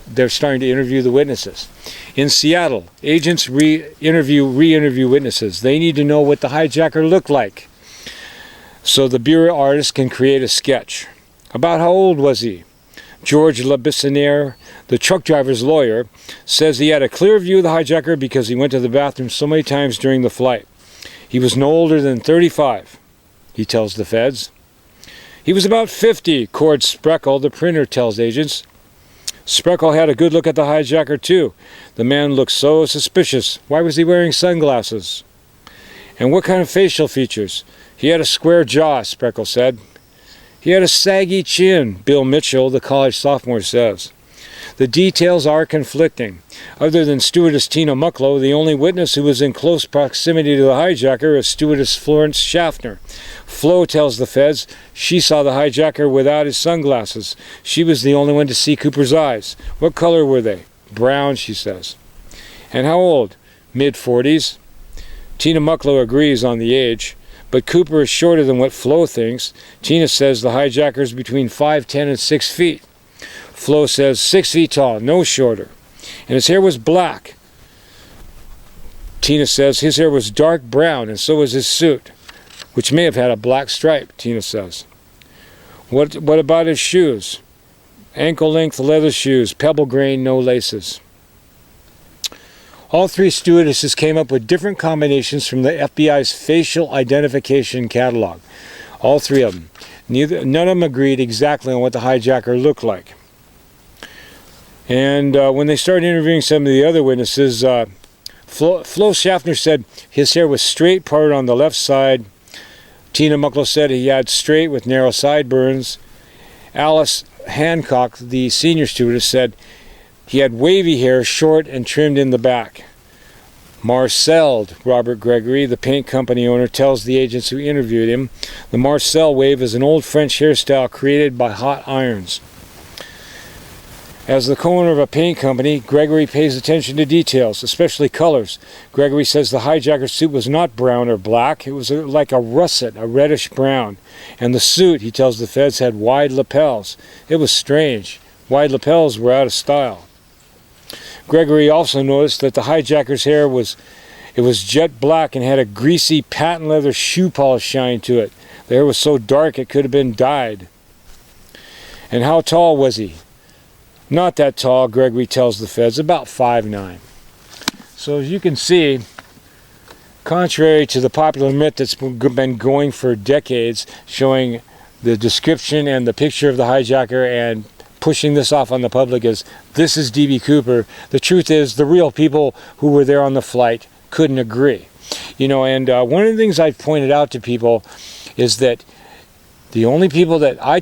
[SPEAKER 1] they're starting to interview the witnesses. In Seattle, agents re-interview witnesses. They need to know what the hijacker looked like, so the bureau artist can create a sketch. About how old was he? George Labissiniere, the truck driver's lawyer, says he had a clear view of the hijacker because he went to the bathroom so many times during the flight. He was no older than 35, he tells the feds. He was about 50, Cord Spreckle, the printer, tells agents. Spreckle had a good look at the hijacker, too. The man looked so suspicious. Why was he wearing sunglasses? And what kind of facial features? He had a square jaw, Spreckle said. He had a saggy chin, Bill Mitchell, the college sophomore, says. The details are conflicting. Other than stewardess Tina Mucklow, the only witness who was in close proximity to the hijacker is stewardess Florence Schaffner. Flo tells the feds she saw the hijacker without his sunglasses. She was the only one to see Cooper's eyes. What color were they? Brown, she says. And how old? Mid-40s. Tina Mucklow agrees on the age, but Cooper is shorter than what Flo thinks. Tina says the hijacker is between 5'10" and 6 feet. Flo says 6 feet tall, no shorter. And his hair was black. Tina says his hair was dark brown, and so was his suit, which may have had a black stripe, Tina says. What about his shoes? Ankle-length leather shoes, pebble grain, no laces. All three stewardesses came up with different combinations from the FBI's facial identification catalog. All three of them. None of them agreed exactly on what the hijacker looked like. And when they started interviewing some of the other witnesses, Flo Schaffner said his hair was straight parted on the left side. Tina Mucklow said he had straight with narrow sideburns. Alice Hancock, the senior stewardess, said he had wavy hair, short and trimmed in the back. Marcel, Robert Gregory, the paint company owner, tells the agents who interviewed him, the Marcel wave is an old French hairstyle created by hot irons. As the co-owner of a paint company, Gregory pays attention to details, especially colors. Gregory says the hijacker's suit was not brown or black. It was like a russet, a reddish brown. And the suit, he tells the feds, had wide lapels. It was strange. Wide lapels were out of style. Gregory also noticed that the hijacker's hair was jet black and had a greasy patent leather shoe polish shine to it. The hair was so dark it could have been dyed. And how tall was he? Not that tall, Gregory tells the feds, about 5'9". So as you can see, contrary to the popular myth that's been going for decades, showing the description and the picture of the hijacker and pushing this off on the public as this is D.B. Cooper, the truth is the real people who were there on the flight couldn't agree. You know, and one of the things I've pointed out to people is that the only people that I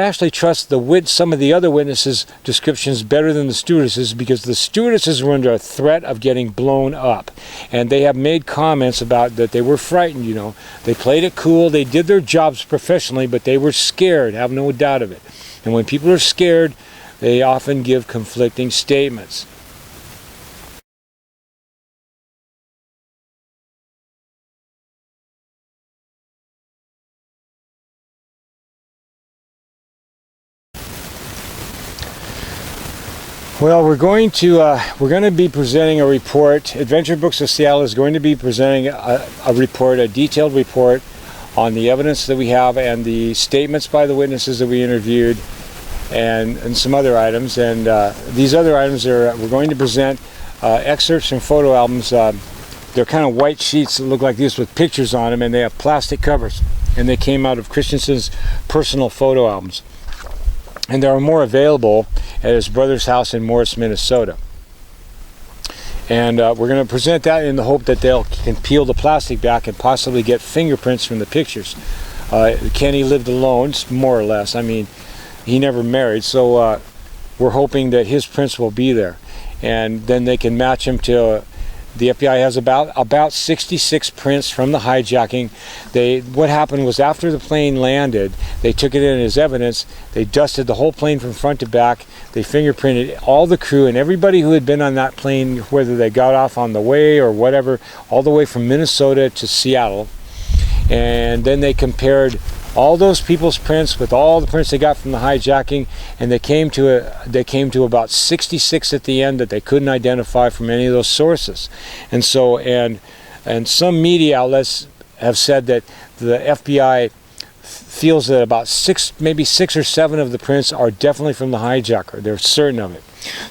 [SPEAKER 1] actually trust some of the other witnesses' descriptions better than the stewardesses, because the stewardesses were under a threat of getting blown up. And they have made comments about that they were frightened, you know. They played it cool, they did their jobs professionally, but they were scared, have no doubt of it. And when people are scared, they often give conflicting statements. Well, we're going to be presenting a report. Adventure Books of Seattle is going to be presenting a report, a detailed report on the evidence that we have and the statements by the witnesses that we interviewed, and some other items. And these other items we're going to present excerpts from photo albums. They're kind of white sheets that look like this with pictures on them, and they have plastic covers. And they came out of Christiansen's personal photo albums. And there are more available at his brother's house in Morris, Minnesota. And we're going to present that in the hope that they can peel the plastic back and possibly get fingerprints from the pictures. Kenny lived alone, more or less. I mean, he never married, so we're hoping that his prints will be there. And then they can match him to... The FBI has about 66 prints from the hijacking. What happened was after the plane landed, they took it in as evidence. They dusted the whole plane from front to back. They fingerprinted all the crew and everybody who had been on that plane, whether they got off on the way or whatever, all the way from Minnesota to Seattle. And then they compared all those people's prints with all the prints they got from the hijacking, and they came to about 66 at the end that they couldn't identify from any of those sources. And so and some media outlets have said that the FBI feels that about maybe six or seven of the prints are definitely from the hijacker. They're certain of it.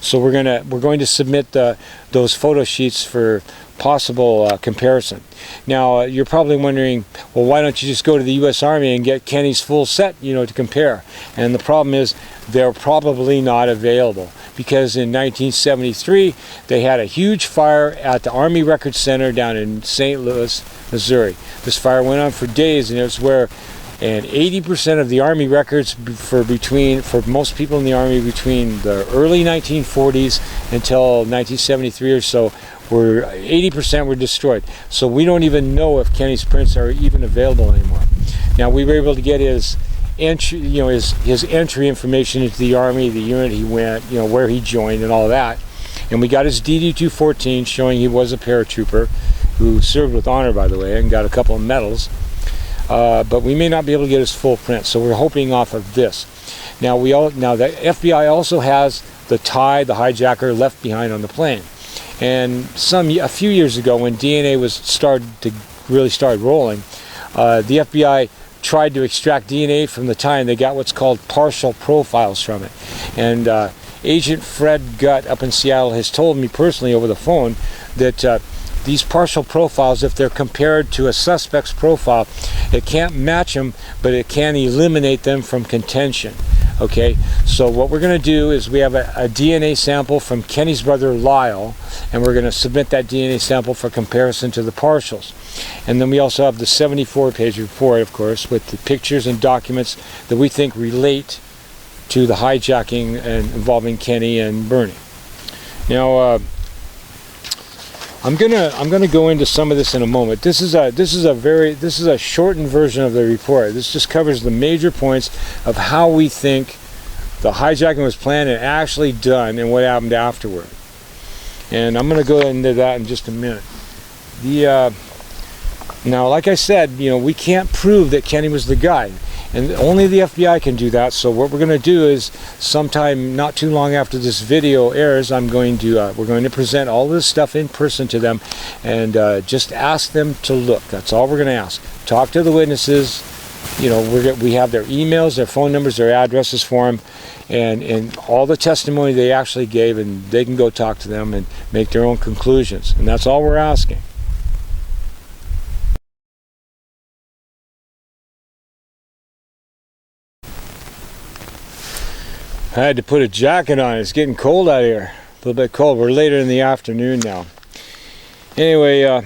[SPEAKER 1] So we're going to submit those photo sheets for possible comparison. Now you're probably wondering, well, why don't you just go to the U.S. Army and get Kenny's full set, you know, to compare? And the problem is they're probably not available, because in 1973 they had a huge fire at the Army Records Center down in St. Louis, Missouri. This fire went on for days, and it was where 80% of the Army records for most people in the Army between the early 1940s until 1973 or so, 80% were destroyed. So we don't even know if Kenny's prints are even available anymore. Now we were able to get his entry, his entry information into the Army, the unit he went, where he joined, and all that. And we got his DD-214 showing he was a paratrooper who served with honor, by the way, and got a couple of medals. But we may not be able to get his full print, so we're hoping off of this. Now the FBI also has the tie the hijacker left behind on the plane. And a few years ago, when DNA was really started rolling, the FBI tried to extract DNA from the time. They got what's called partial profiles from it. And Agent Fred Gutt up in Seattle has told me personally over the phone that these partial profiles, if they're compared to a suspect's profile, it can't match them, but it can eliminate them from contention. Okay, so what we're going to do is we have a DNA sample from Kenny's brother Lyle, and we're going to submit that DNA sample for comparison to the partials. And then we also have the 74-page report, of course, with the pictures and documents that we think relate to the hijacking and involving Kenny and Bernie. Now, I'm gonna go into some of this in a moment. This is a shortened version of the report. This just covers the major points of how we think the hijacking was planned and actually done, and what happened afterward. And I'm gonna go into that in just a minute. Now, like I said, we can't prove that Kenny was the guy, and only the FBI can do that. So what we're going to do is, sometime not too long after this video airs, we're going to present all this stuff in person to them, and just ask them to look. That's all we're going to ask. Talk to the witnesses. We have their emails, their phone numbers, their addresses for them, and all the testimony they actually gave, and they can go talk to them and make their own conclusions. And that's all we're asking. I had to put a jacket on. It's getting cold out here. A little bit cold. We're later in the afternoon now. Anyway,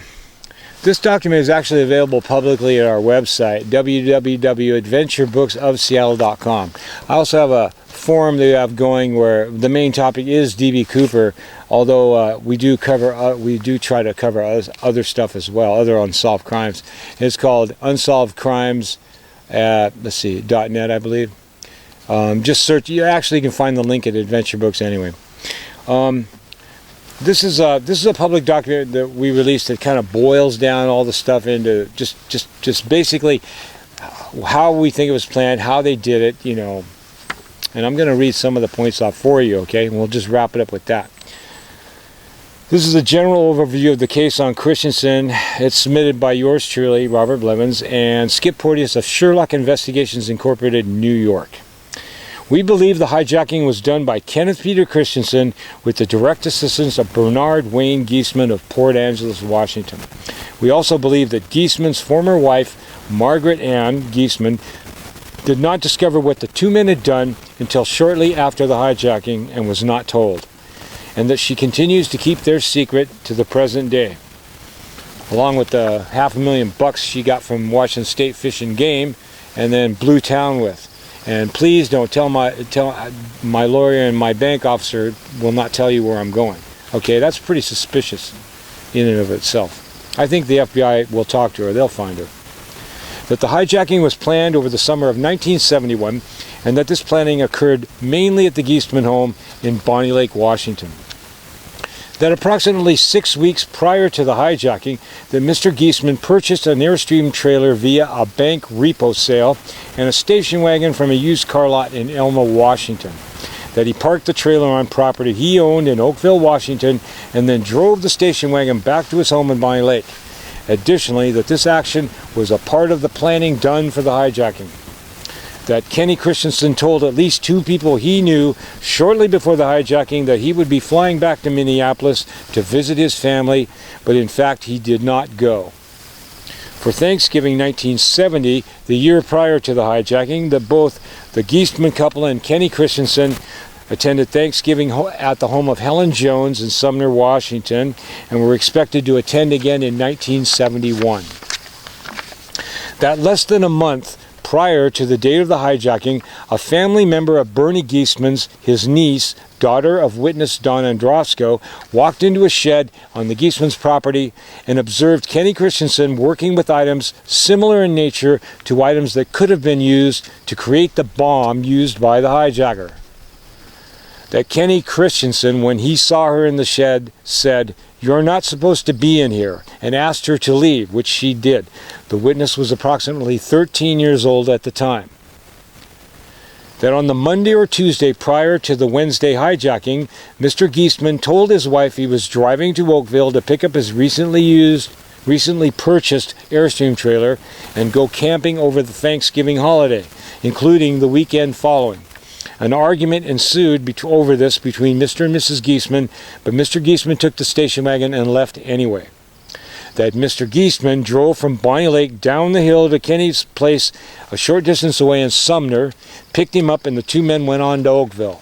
[SPEAKER 1] this document is actually available publicly at our website, www.adventurebooksofseattle.com. I also have a forum that we have going where the main topic is D.B. Cooper, although we do try to cover other stuff as well, other unsolved crimes. It's called Unsolved Crimes at, .net, I believe. Just search. You actually can find the link at Adventure Books anyway. This is a public document that we released that kind of boils down all the stuff into just basically how we think it was planned, how they did it, And I'm going to read some of the points off for you, okay? And we'll just wrap it up with that. This is a general overview of the case on Christiansen. It's submitted by yours truly, Robert Blevins, and Skip Porteous of Sherlock Investigations Incorporated, New York. We believe the hijacking was done by Kenneth Peter Christiansen with the direct assistance of Bernard Wayne Geestman of Port Angeles, Washington. We also believe that Geesman's former wife, Margaret Geestman, did not discover what the two men had done until shortly after the hijacking and was not told, and that she continues to keep their secret to the present day, along with the $500,000 she got from Washington State Fish and Game and then blew town with. And please don't tell my lawyer and my bank officer will not tell you where I'm going. Okay, that's pretty suspicious in and of itself. I think the FBI will talk to her. They'll find her. That the hijacking was planned over the summer of 1971, and that this planning occurred mainly at the Geestman home in Bonnie Lake, Washington. That approximately 6 weeks prior to the hijacking, that Mr. Geesman purchased an Airstream trailer via a bank repo sale and a station wagon from a used car lot in Elma, Washington. That he parked the trailer on property he owned in Oakville, Washington, and then drove the station wagon back to his home in Bonnie Lake. Additionally, that this action was a part of the planning done for the hijacking. That Kenny Christiansen told at least 2 people he knew shortly before the hijacking that he would be flying back to Minneapolis to visit his family, but in fact he did not go. For Thanksgiving 1970, the year prior to the hijacking, that both the Geestman couple and Kenny Christiansen attended Thanksgiving at the home of Helen Jones in Sumner, Washington, and were expected to attend again in 1971. That less than a month prior to the date of the hijacking, a family member of Bernie Geestman's, his niece, daughter of witness Don Androsco, walked into a shed on the Geestman's property and observed Kenny Christiansen working with items similar in nature to items that could have been used to create the bomb used by the hijacker. That Kenny Christiansen, when he saw her in the shed, said, "You're not supposed to be in here," and asked her to leave, which she did. The witness was approximately 13 years old at the time. that on the Monday or Tuesday prior to the Wednesday hijacking, Mr. Geesman told his wife he was driving to Oakville to pick up his recently purchased Airstream trailer and go camping over the Thanksgiving holiday, including the weekend following. An argument ensued over this between Mr. and Mrs. Geesman, but Mr. Geesman took the station wagon and left anyway. That Mr. Geestman drove from Bonnie Lake down the hill to Kenny's place a short distance away in Sumner, picked him up, and the two men went on to Oakville.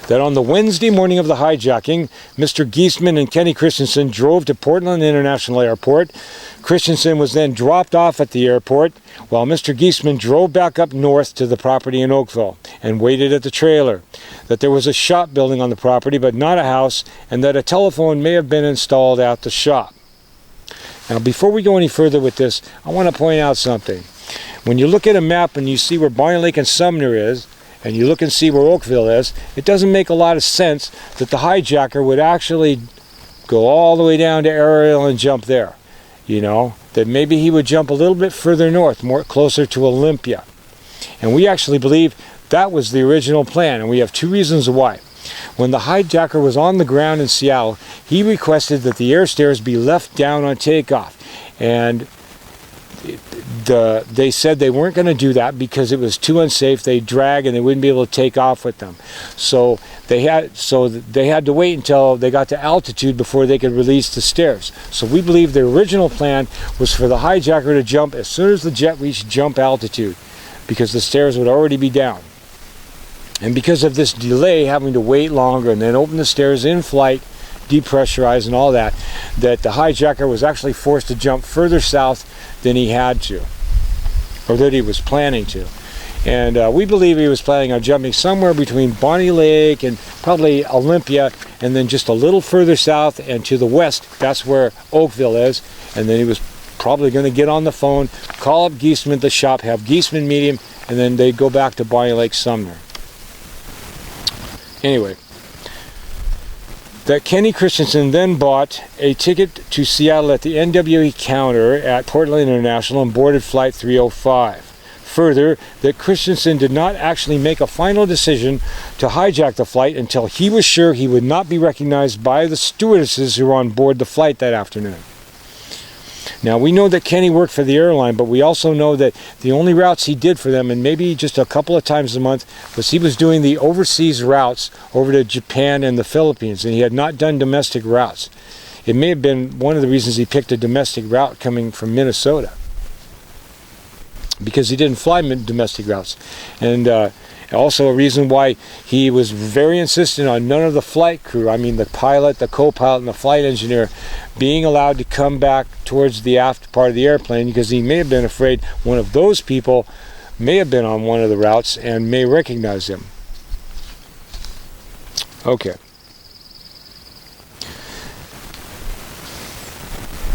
[SPEAKER 1] That on the Wednesday morning of the hijacking, Mr. Geestman and Kenny Christiansen drove to Portland International Airport. Christiansen was then dropped off at the airport, while Mr. Geestman drove back up north to the property in Oakville and waited at the trailer. That there was a shop building on the property, but not a house, and that a telephone may have been installed at the shop. Now, before we go any further with this, I want to point out something. When you look at a map and you see where Bonnie Lake and Sumner is, and you look and see where Oakville is, it doesn't make a lot of sense that the hijacker would actually go all the way down to Ariel and jump there. You know, that maybe he would jump a little bit further north, more closer to Olympia. And we actually believe that was the original plan, and we have two reasons why. When the hijacker was on the ground in Seattle, he requested that the air stairs be left down on takeoff. And they said they weren't going to do that because it was too unsafe. They'd drag and they wouldn't be able to take off with them. So they had to wait until they got to altitude before they could release the stairs. So we believe the original plan was for the hijacker to jump as soon as the jet reached jump altitude, because the stairs would already be down. And because of this delay, having to wait longer and then open the stairs in flight, depressurize and all that, that the hijacker was actually forced to jump further south than he had to, or that he was planning to. And we believe he was planning on jumping somewhere between Bonnie Lake and probably Olympia, and then just a little further south and to the west, that's where Oakville is. And then he was probably going to get on the phone, call up Geesman at the shop, have Geesman meet him, and then they'd go back to Bonnie Lake, Sumner. Anyway, that Kenny Christiansen then bought a ticket to Seattle at the NWE counter at Portland International and boarded Flight 305. Further, that Christiansen did not actually make a final decision to hijack the flight until he was sure he would not be recognized by the stewardesses who were on board the flight that afternoon. Now, we know that Kenny worked for the airline, but we also know that the only routes he did for them, and maybe just a couple of times a month, was he was doing the overseas routes over to Japan and the Philippines, and he had not done domestic routes. It may have been one of the reasons he picked a domestic route coming from Minnesota, because he didn't fly domestic routes. And also a reason why he was very insistent on none of the flight crew, I mean the pilot, the co-pilot, and the flight engineer, being allowed to come back towards the aft part of the airplane, because he may have been afraid one of those people may have been on one of the routes and may recognize him. Okay.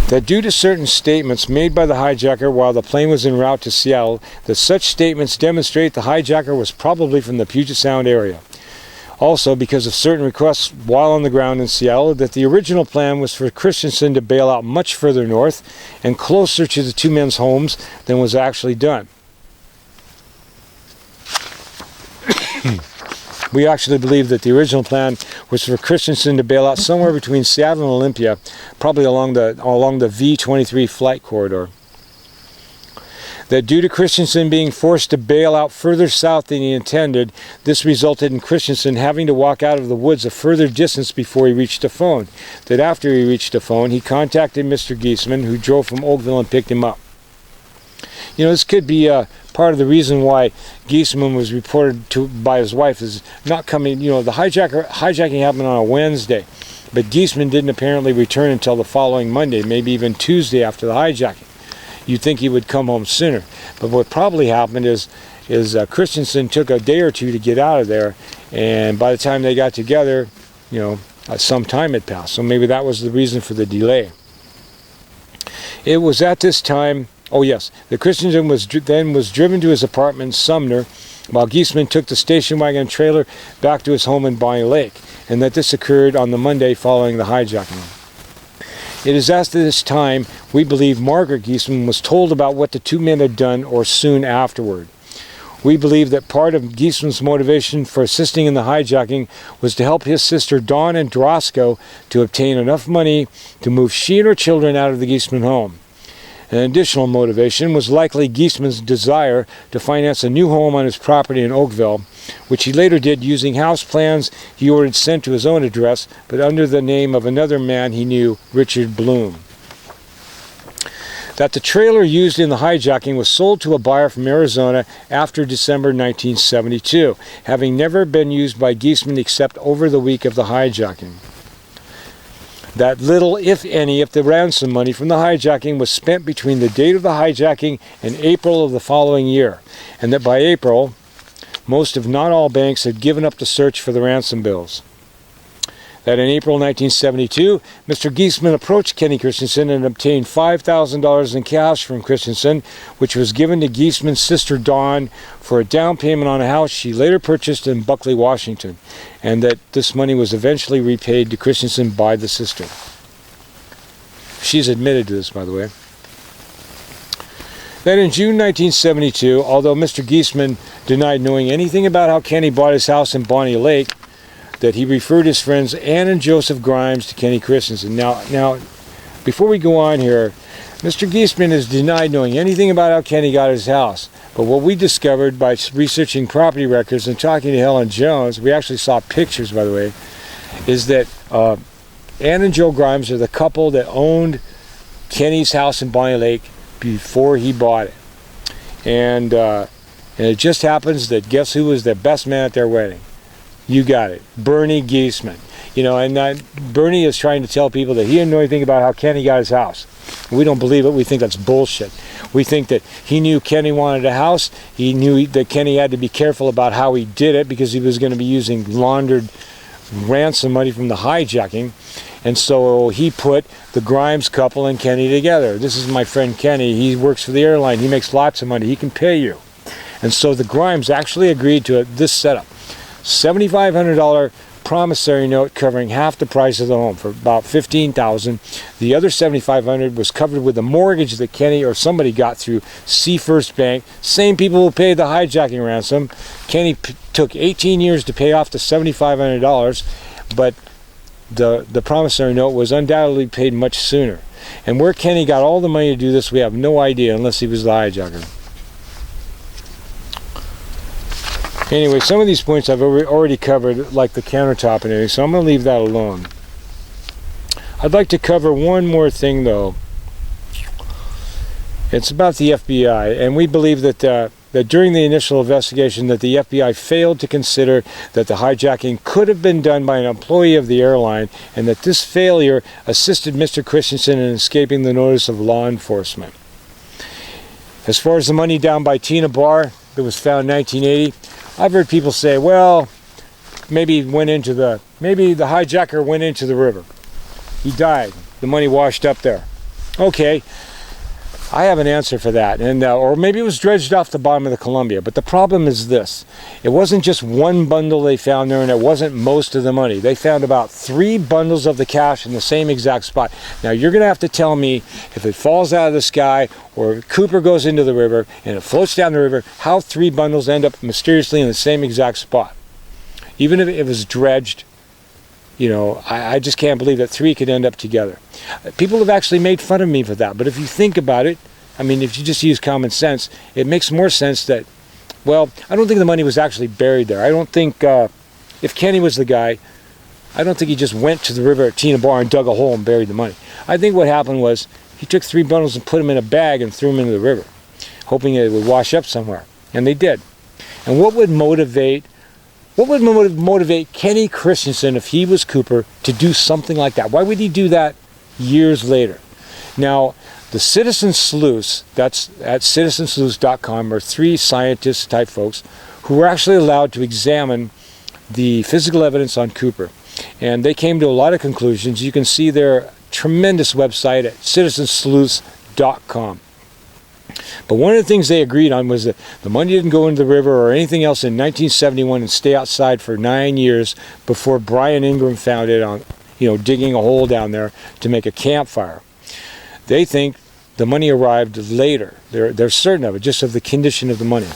[SPEAKER 1] That due to certain statements made by the hijacker while the plane was en route to Seattle, that such statements demonstrate the hijacker was probably from the Puget Sound area. Also, because of certain requests while on the ground in Seattle, that the original plan was for Christiansen to bail out much further north and closer to the two men's homes than was actually done. We actually believe that the original plan was for Christiansen to bail out somewhere between Seattle and Olympia, probably along the V-23 flight corridor. That due to Christiansen being forced to bail out further south than he intended, this resulted in Christiansen having to walk out of the woods a further distance before he reached a phone. That after he reached a phone, he contacted Mr. Geesman, who drove from Oakville and picked him up. You know, this could be part of the reason why Geesman was reported to by his wife is not coming. You know, the hijacking happened on a Wednesday, but Geesman didn't apparently return until the following Monday, maybe even Tuesday after the hijacking. You'd think he would come home sooner, but what probably happened is Christiansen took a day or two to get out of there, and by the time they got together, you know, some time had passed. So maybe that was the reason for the delay. It was at this time. Oh yes, the Christiansen was driven to his apartment in Sumner, while Geesman took the station wagon and trailer back to his home in Bonnie Lake, and that this occurred on the Monday following the hijacking. It is at this time we believe Margaret Geestman was told about what the two men had done or soon afterward. We believe that part of Geesman's motivation for assisting in the hijacking was to help his sister Dawn and Drosco to obtain enough money to move she and her children out of the Geesman home. An additional motivation was likely Geesman's desire to finance a new home on his property in Oakville, which he later did using house plans he ordered sent to his own address, but under the name of another man he knew, Richard Bloom. That the trailer used in the hijacking was sold to a buyer from Arizona after December 1972, having never been used by Geesman except over the week of the hijacking. That little, if any, of the ransom money from the hijacking was spent between the date of the hijacking and April of the following year, and that by April, most if not all banks had given up the search for the ransom bills. That in April 1972, Mr. Geesman approached Kenny Christiansen and obtained $5,000 in cash from Christiansen, which was given to Geesman's sister Dawn for a down payment on a house she later purchased in Buckley, Washington, and that this money was eventually repaid to Christiansen by the sister. She's admitted to this, by the way. Then in June 1972, although Mr. Geesman denied knowing anything about how Kenny bought his house in Bonnie Lake, that he referred his friends Ann and Joseph Grimes to Kenny Christiansen. Now, before we go on here, Mr. Geestman has denied knowing anything about how Kenny got his house. But what we discovered by researching property records and talking to Helen Jones, we actually saw pictures, by the way, is that Ann and Joe Grimes are the couple that owned Kenny's house in Bonnie Lake before he bought it. And it just happens that guess who was the best man at their wedding? You got it, Bernie Geestman. You know, and Bernie is trying to tell people that he didn't know anything about how Kenny got his house. We don't believe it. We think that's bullshit. We think that he knew Kenny wanted a house. He knew that Kenny had to be careful about how he did it because he was going to be using laundered ransom money from the hijacking. And so he put the Grimes couple and Kenny together. This is my friend Kenny. He works for the airline. He makes lots of money. He can pay you. And so the Grimes actually agreed to this setup. $7,500 promissory note covering half the price of the home for about $15,000. The other $7,500 was covered with a mortgage that Kenny or somebody got through C First Bank. Same people who paid the hijacking ransom. Kenny took 18 years to pay off the $7,500, but the promissory note was undoubtedly paid much sooner. And where Kenny got all the money to do this, we have no idea unless he was the hijacker. Anyway, some of these points I've already covered, like the countertop and everything, so I'm going to leave that alone. I'd like to cover one more thing, though. It's about the FBI, and we believe that that during the initial investigation that the FBI failed to consider that the hijacking could have been done by an employee of the airline, and that this failure assisted Mr. Christiansen in escaping the notice of law enforcement. As far as the money down by Tina Bar that was found in 1980, I've heard people say, well, maybe the hijacker went into the river. He died. The money washed up there. Okay, I have an answer for that. And or maybe it was dredged off the bottom of the Columbia. But the problem is this. It wasn't just one bundle they found there, and it wasn't most of the money. They found about 3 bundles of the cash in the same exact spot. Now, you're going to have to tell me if it falls out of the sky or Cooper goes into the river and it floats down the river, how 3 bundles end up mysteriously in the same exact spot. Even if it was dredged, you know, I just can't believe that 3 could end up together. People have actually made fun of me for that, but if you think about it, I mean, if you just use common sense, it makes more sense that, well, I don't think the money was actually buried there. I don't think, if Kenny was the guy, I don't think he just went to the river at Tina Bar and dug a hole and buried the money. I think what happened was he took 3 bundles and put them in a bag and threw them into the river, hoping it would wash up somewhere. And they did. And what would motivate Kenny Christiansen, if he was Cooper, to do something like that? Why would he do that years later? Now, the Citizen Sleuths, that's at citizensleuths.com, are 3 scientists type folks who were actually allowed to examine the physical evidence on Cooper. And they came to a lot of conclusions. You can see their tremendous website at citizensleuths.com. But one of the things they agreed on was that the money didn't go into the river or anything else in 1971 and stay outside for 9 years before Brian Ingram found it on, digging a hole down there to make a campfire. They think the money arrived later. They're certain of it, just of the condition of the money.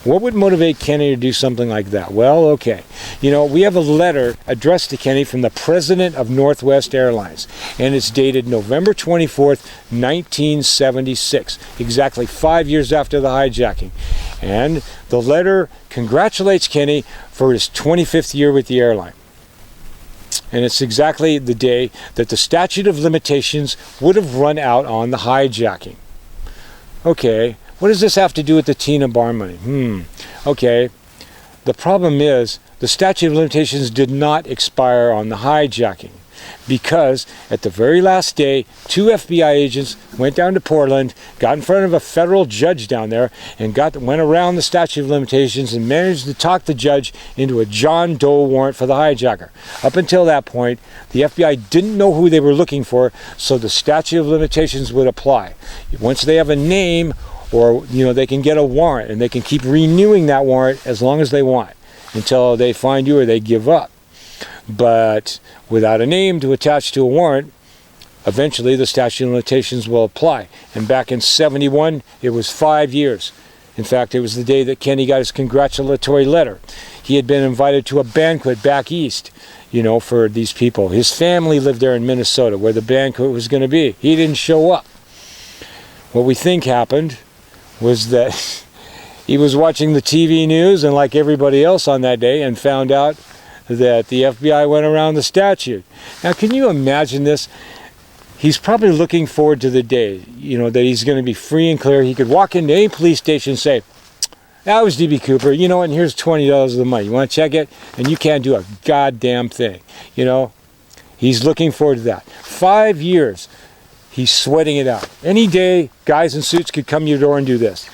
[SPEAKER 1] What would motivate Kenny to do something like that? Well, okay. You know, we have a letter addressed to Kenny from the president of Northwest Airlines, and it's dated November 24th, 1976, exactly 5 years after the hijacking. And the letter congratulates Kenny for his 25th year with the airline. And it's exactly the day that the statute of limitations would have run out on the hijacking. Okay. What does this have to do with the Tina Bar money? Okay. The problem is the statute of limitations did not expire on the hijacking because at the very last day, 2 FBI agents went down to Portland, got in front of a federal judge down there, and went around the statute of limitations and managed to talk the judge into a John Doe warrant for the hijacker. Up until that point, the FBI didn't know who they were looking for, so the statute of limitations would apply. Once they have a name, or, you know, they can get a warrant, and they can keep renewing that warrant as long as they want until they find you or they give up. But without a name to attach to a warrant, eventually the statute of limitations will apply. And back in 71, it was 5 years. In fact, it was the day that Kenny got his congratulatory letter. He had been invited to a banquet back east, you know, for these people. His family lived there in Minnesota where the banquet was going to be. He didn't show up. What we think happened was that he was watching the TV news and like everybody else on that day and found out that the FBI went around the statute. Now, can you imagine this? He's probably looking forward to the day, you know, that he's going to be free and clear. He could walk into any police station and say, that was D.B. Cooper, you know what, and here's $20 of the money. You want to check it? And you can't do a goddamn thing, you know? He's looking forward to that. 5 years. He's sweating it out. Any day, guys in suits could come to your door and do this.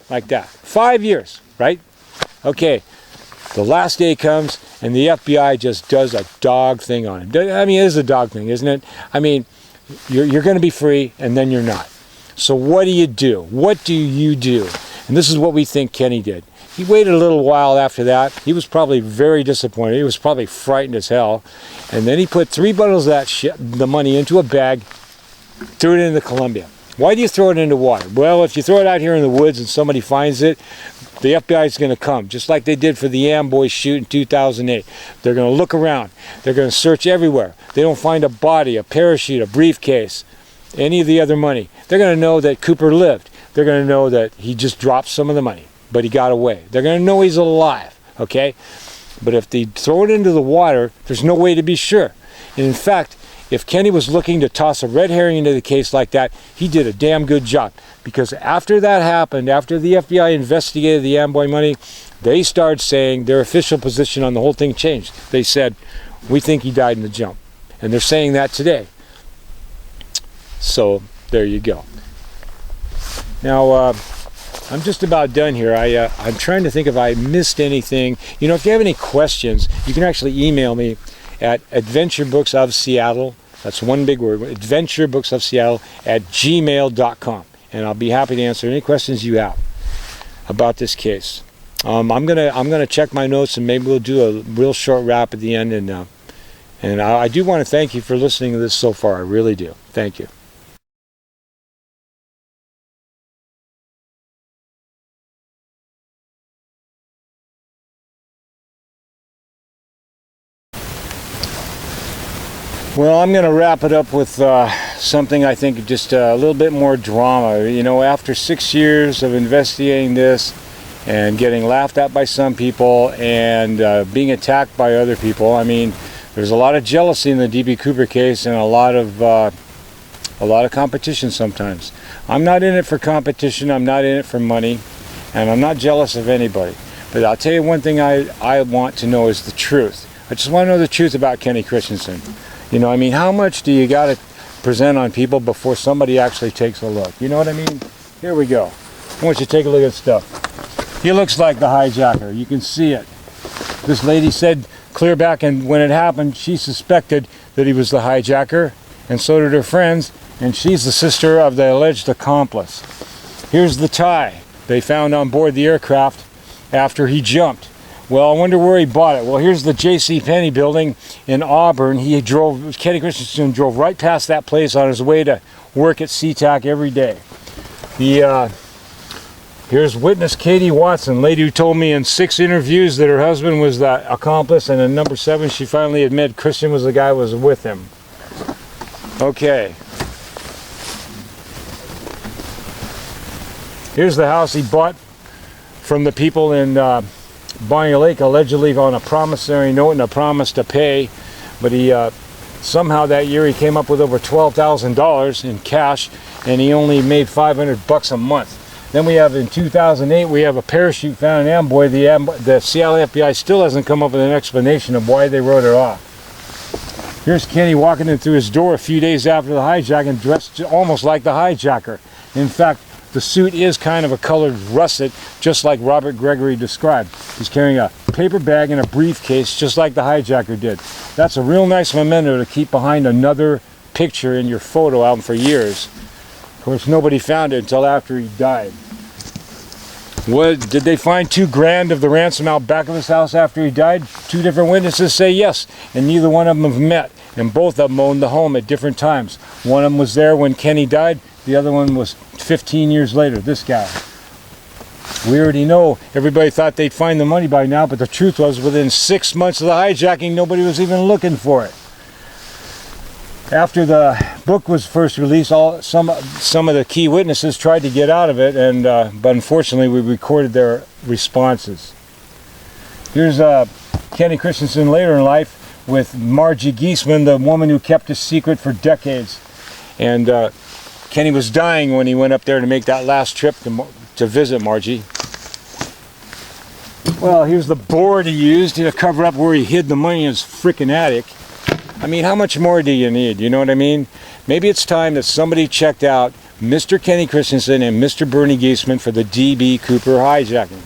[SPEAKER 1] Like that. 5 years, right? Okay. The last day comes, and the FBI just does a dog thing on him. I mean, it is a dog thing, isn't it? I mean, you're going to be free, and then you're not. So what do you do? What do you do? And this is what we think Kenny did. He waited a little while after that. He was probably very disappointed. He was probably frightened as hell. And then he put 3 bundles of that the money into a bag, threw it into Columbia. Why do you throw it into water? Well, if you throw it out here in the woods and somebody finds it, the FBI is going to come, just like they did for the Amboy shoot in 2008. They're going to look around. They're going to search everywhere. They don't find a body, a parachute, a briefcase, any of the other money. They're going to know that Cooper lived. They're going to know that he just dropped some of the money, but he got away. They're going to know he's alive, okay? But if they throw it into the water, there's no way to be sure. And in fact, if Kenny was looking to toss a red herring into the case like that, he did a damn good job. Because after that happened, after the FBI investigated the Amboy money, they started saying their official position on the whole thing changed. They said, we think he died in the jump. And they're saying that today. So, there you go. Now, I'm just about done here. I'm trying to think if I missed anything. You know, if you have any questions, you can actually email me at adventurebookofseattle. That's one big word, adventurebookofseattle @gmail.com. And I'll be happy to answer any questions you have about this case. I'm gonna check my notes and maybe we'll do a real short wrap at the end. And I do want to thank you for listening to this so far. I really do. Thank you. Well, I'm going to wrap it up with something I think just a little bit more drama. You know, after 6 years of investigating this and getting laughed at by some people and being attacked by other people, I mean, there's a lot of jealousy in the D.B. Cooper case and a lot of competition sometimes. I'm not in it for competition. I'm not in it for money, and I'm not jealous of anybody. But I'll tell you one thing I want to know is the truth. I just want to know the truth about Kenny Christiansen. You know, I mean, how much do you got to present on people before somebody actually takes a look? You know what I mean? Here we go. I want you to take a look at stuff. He looks like the hijacker. You can see it. This lady said clear back and when it happened, she suspected that he was the hijacker, and so did her friends, and she's the sister of the alleged accomplice. Here's the tie they found on board the aircraft after he jumped. Well, I wonder where he bought it. Well, here's the J.C. Penney building in Auburn. Kenny Christiansen drove right past that place on his way to work at SeaTac every day. Here's witness Katie Watson, lady who told me in 6 interviews that her husband was the accomplice, and in number 7 she finally admitted Christian was the guy who was with him. Okay. Here's the house he bought from the people in Bonnie Lake, allegedly on a promissory note and a promise to pay, but he somehow that year he came up with over $12,000 in cash, and he only made $500 a month. Then we have in 2008, we have a parachute found in Amboy. The Seattle FBI still hasn't come up with an explanation of why they wrote it off. Here's Kenny walking in through his door a few days after the hijacking, dressed almost like the hijacker. In fact, the suit is kind of a colored russet, just like Robert Gregory described. He's carrying a paper bag and a briefcase, just like the hijacker did. That's a real nice memento to keep behind another picture in your photo album for years. Of course, nobody found it until after he died. Did they find $2,000 of the ransom out back of his house after he died? 2 different witnesses say yes, and neither one of them have met. And both of them owned the home at different times. One of them was there when Kenny died. The other one was 15 years later, this guy. We already know, everybody thought they'd find the money by now, but the truth was within 6 months of the hijacking, nobody was even looking for it. After the book was first released, some of the key witnesses tried to get out of it, and but unfortunately we recorded their responses. Here's Kenneth Christiansen later in life with Margaret Geestman, the woman who kept his secret for decades. And Kenny was dying when he went up there to make that last trip to visit Margie. Well, here's the board he used to cover up where he hid the money in his frickin' attic. I mean, how much more do you need? You know what I mean? Maybe it's time that somebody checked out Mr. Kenny Christiansen and Mr. Bernie Geesman for the D.B. Cooper hijacking.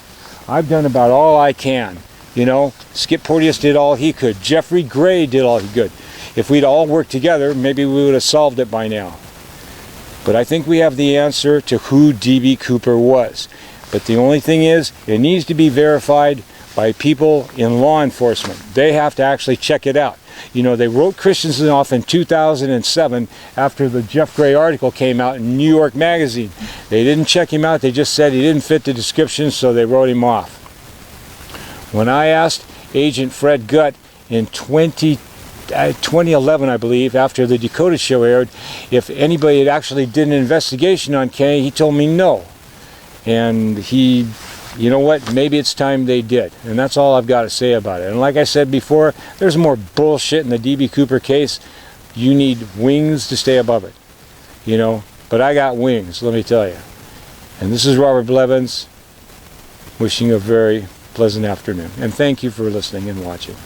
[SPEAKER 1] I've done about all I can. You know, Skip Porteous did all he could. Jeffrey Gray did all he could. If we'd all worked together, maybe we would have solved it by now. But I think we have the answer to who D.B. Cooper was. But the only thing is, it needs to be verified by people in law enforcement. They have to actually check it out. You know, they wrote Christiansen off in 2007 after the Jeff Gray article came out in New York Magazine. They didn't check him out, they just said he didn't fit the description, so they wrote him off. When I asked Agent Fred Gutt in 2011, I believe, after the Dakota show aired, if anybody had actually did an investigation on Kenny, he told me no. And you know what, maybe it's time they did. And that's all I've got to say about it. And like I said before, there's more bullshit in the D.B. Cooper case. You need wings to stay above it. You know, but I got wings, let me tell you. And this is Robert Blevins, wishing you a very pleasant afternoon. And thank you for listening and watching.